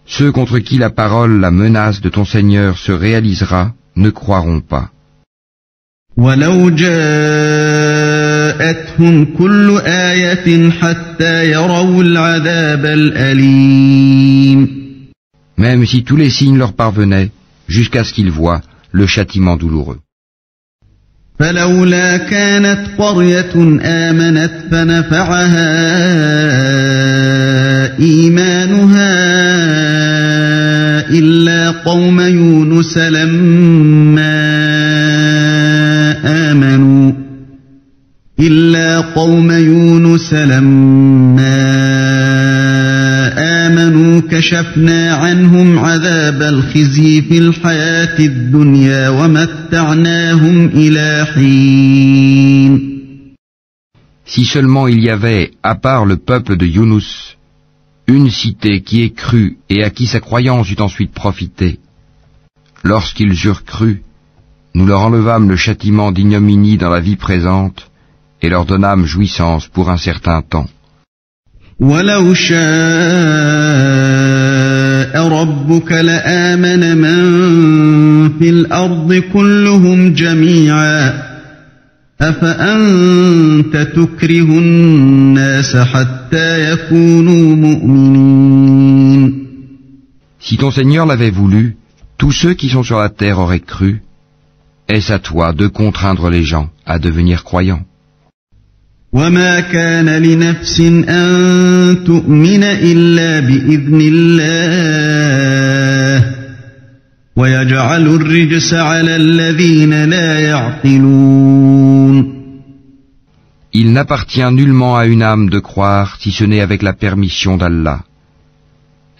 Speaker 2: Ceux contre qui la parole, la menace de ton Seigneur se réalisera, ne croiront pas.
Speaker 3: وَلَوْ جَاءَتْهُمْ كُلُّ آيَةٍ حَتَّى يَرَوْا الْعَذَابَ الْأَلِيمَ.
Speaker 2: Même si tous les signes leur parvenaient, jusqu'à ce qu'ils voient le châtiment douloureux.
Speaker 3: فَلَوْلَا كَانَتْ قَرْيَةٌ آمَنَتْ فَنَفَعَهَا إِيمَانُهَا إِلَّا قَوْمَ يُونُسَ لَمَّا آمَنُوا كَشَفْنَا عَنْهُمْ عَذَابَ الْخِزْيِ فِي الْحَيَاةِ الدُّنْيَا وَمَتَّعْنَاهُمْ إِلَى حِينٍ.
Speaker 2: Si seulement il y avait, à part le peuple de Younous, une cité qui ait cru et à qui sa croyance eut ensuite profité. Lorsqu'ils eurent cru, nous leur enlevâmes le châtiment d'ignominie dans la vie présente et leur donnâmes jouissance pour un certain temps.
Speaker 3: وَلَوْ شَاءَ رَبُّكَ لَآمَنَ مَن فِي الْأَرْضِ كُلُّهُمْ جَمِيعًا أَفَأَنْتَ تُكْرِهُ النَّاسَ حَتَّى يَكُونُوا مُؤْمِنِينَ.
Speaker 2: Si ton Seigneur l'avait voulu, tous ceux qui sont sur la terre auraient cru. Est-ce à toi de contraindre les gens à devenir croyants?
Speaker 3: وَمَا كَانَ لِنَفْسٍ أَن تُؤْمِنَ إِلَّا بِإِذْنِ اللَّهِ وَيَجْعَلُ الرِّجْسَ عَلَى الَّذِينَ لَا يَعْقِلُونَ.
Speaker 2: Il n'appartient nullement à une âme de croire si ce n'est avec la permission d'Allah.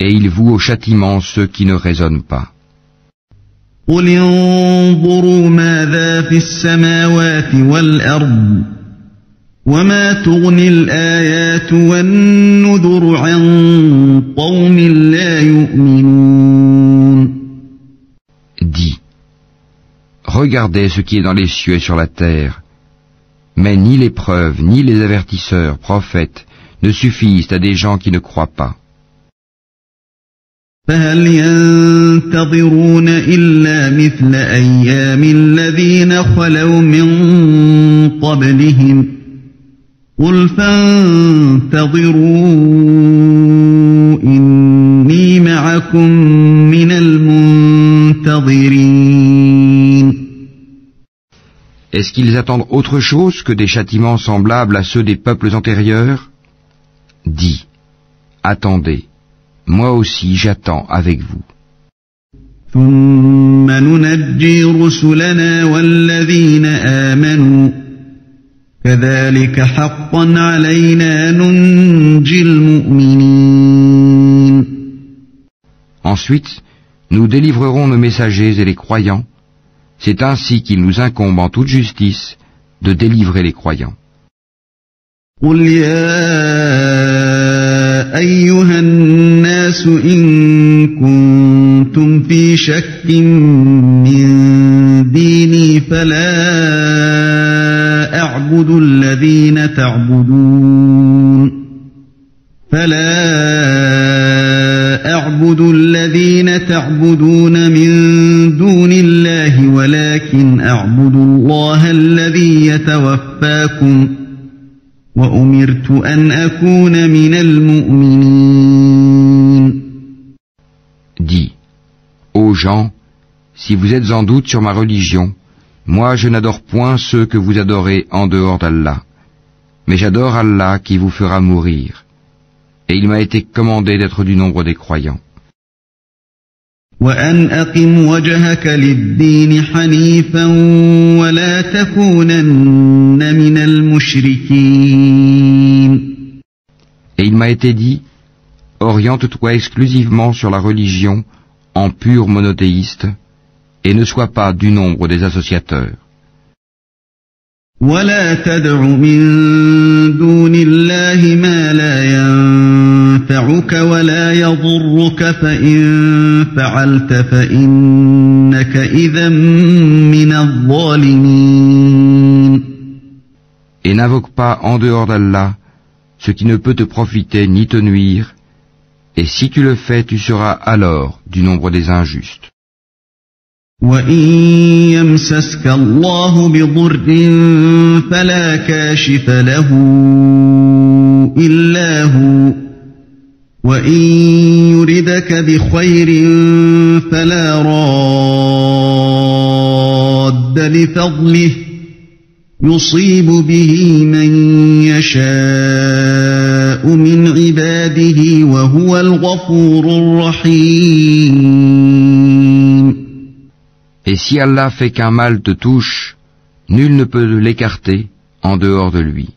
Speaker 2: Et il voue au châtiment ceux qui ne raisonnent pas.
Speaker 3: قل انظروا ماذا في السماوات والأرض وما تغني الآيات والنذر عن قوم لا يؤمنون.
Speaker 2: Dis, regardez ce qui est dans les cieux et sur la terre, mais ni les preuves, ni les avertisseurs, prophètes, ne suffisent à des gens qui ne croient pas.
Speaker 3: فهل ينتظرون إلا مثل أيام الذين خلوا من قبلهم قل فانتظروا إني معكم من المنتظرين.
Speaker 2: Est-ce qu'ils attendent autre chose que des châtiments semblables à ceux des peuples antérieurs? Dis, attendez. Moi aussi j'attends avec vous.
Speaker 3: ثم ننجي رسلنا والذين آمنوا كذلك حقا علينا ننجي المؤمنين.
Speaker 2: Ensuite, nous délivrerons nos messagers et les croyants. C'est ainsi qu'il nous incombe en toute justice de délivrer les croyants.
Speaker 3: قل يا أيها الناس إن كنتم في شك من ديني فلا أعبد الذين تعبدون من دون الله ولكن أعبد الله الذي يتوفاكم وأمرت أن أكون من المؤمنين.
Speaker 2: Dis, ô gens, si vous êtes en doute sur ma religion, moi je n'adore point ceux que vous adorez en dehors d'Allah, mais j'adore Allah qui vous fera mourir, et il m'a été commandé d'être du nombre des croyants.
Speaker 3: وأن أقم وجهك للدين حنيفا ولا تكونن من المشركين.
Speaker 2: Et il m'a été dit, oriente-toi exclusivement sur la religion en pur monothéiste et ne sois pas du nombre des associateurs.
Speaker 3: ولا تدع من دون الله ما لا ينفعك ولا يضرك فإن فعلت فإنك إذا من الظالمين.
Speaker 2: Et n'invoque pas en dehors d'Allah ce qui ne peut te profiter ni te nuire, et si tu le fais, tu seras alors du nombre des injustes.
Speaker 3: وَإِن يَمْسَسْكَ اللَّهُ بِضُرٍّ فَلَا كَاشِفَ لَهُ إِلَّا هُوَ وَإِن يُرِدْكَ بِخَيْرٍ فَلَا رَادَّ لِفَضْلِهِ يُصِيبُ بِهِ مَن يَشَاءُ مِنْ عِبَادِهِ وَهُوَ الْغَفُورُ الرَّحِيمُ.
Speaker 2: Et si Allah fait qu'un mal te touche, nul ne peut l'écarter en dehors de lui.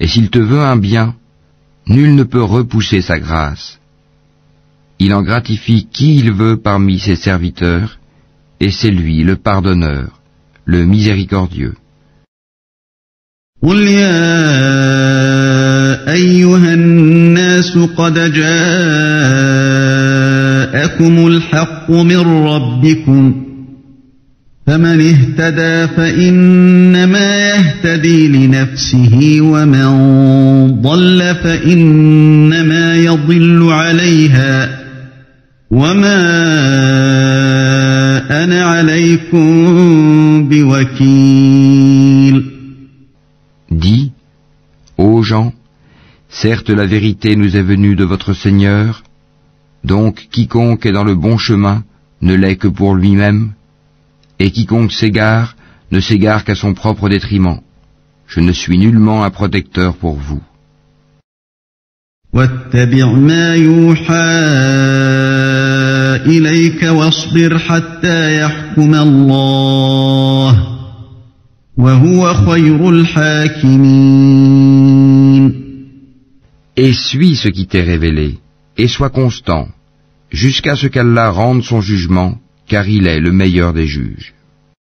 Speaker 2: Et s'il te veut un bien, nul ne peut repousser sa grâce. Il en gratifie qui il veut parmi ses serviteurs, et c'est lui le pardonneur, le miséricordieux.
Speaker 3: قل يا أيها الناس قد جاءكم الحق من ربكم فمن اهتدى فإنما يهتدي لنفسه ومن ضل فإنما يضل عليها وما أنا عليكم بوكيل.
Speaker 2: Dis, ô gens, certes la vérité nous est venue de votre Seigneur, donc quiconque est dans le bon chemin ne l'est que pour lui-même, et quiconque s'égare ne s'égare qu'à son propre détriment. Je ne suis nullement un protecteur pour vous.
Speaker 3: واتبع ما يوحى إليك واصبر حتى يحكم الله وهو خير الحاكمين.
Speaker 2: Et suis ce qui t'est révélé, et sois constant, jusqu'à ce qu'Allah rende son jugement, car il est le meilleur des juges.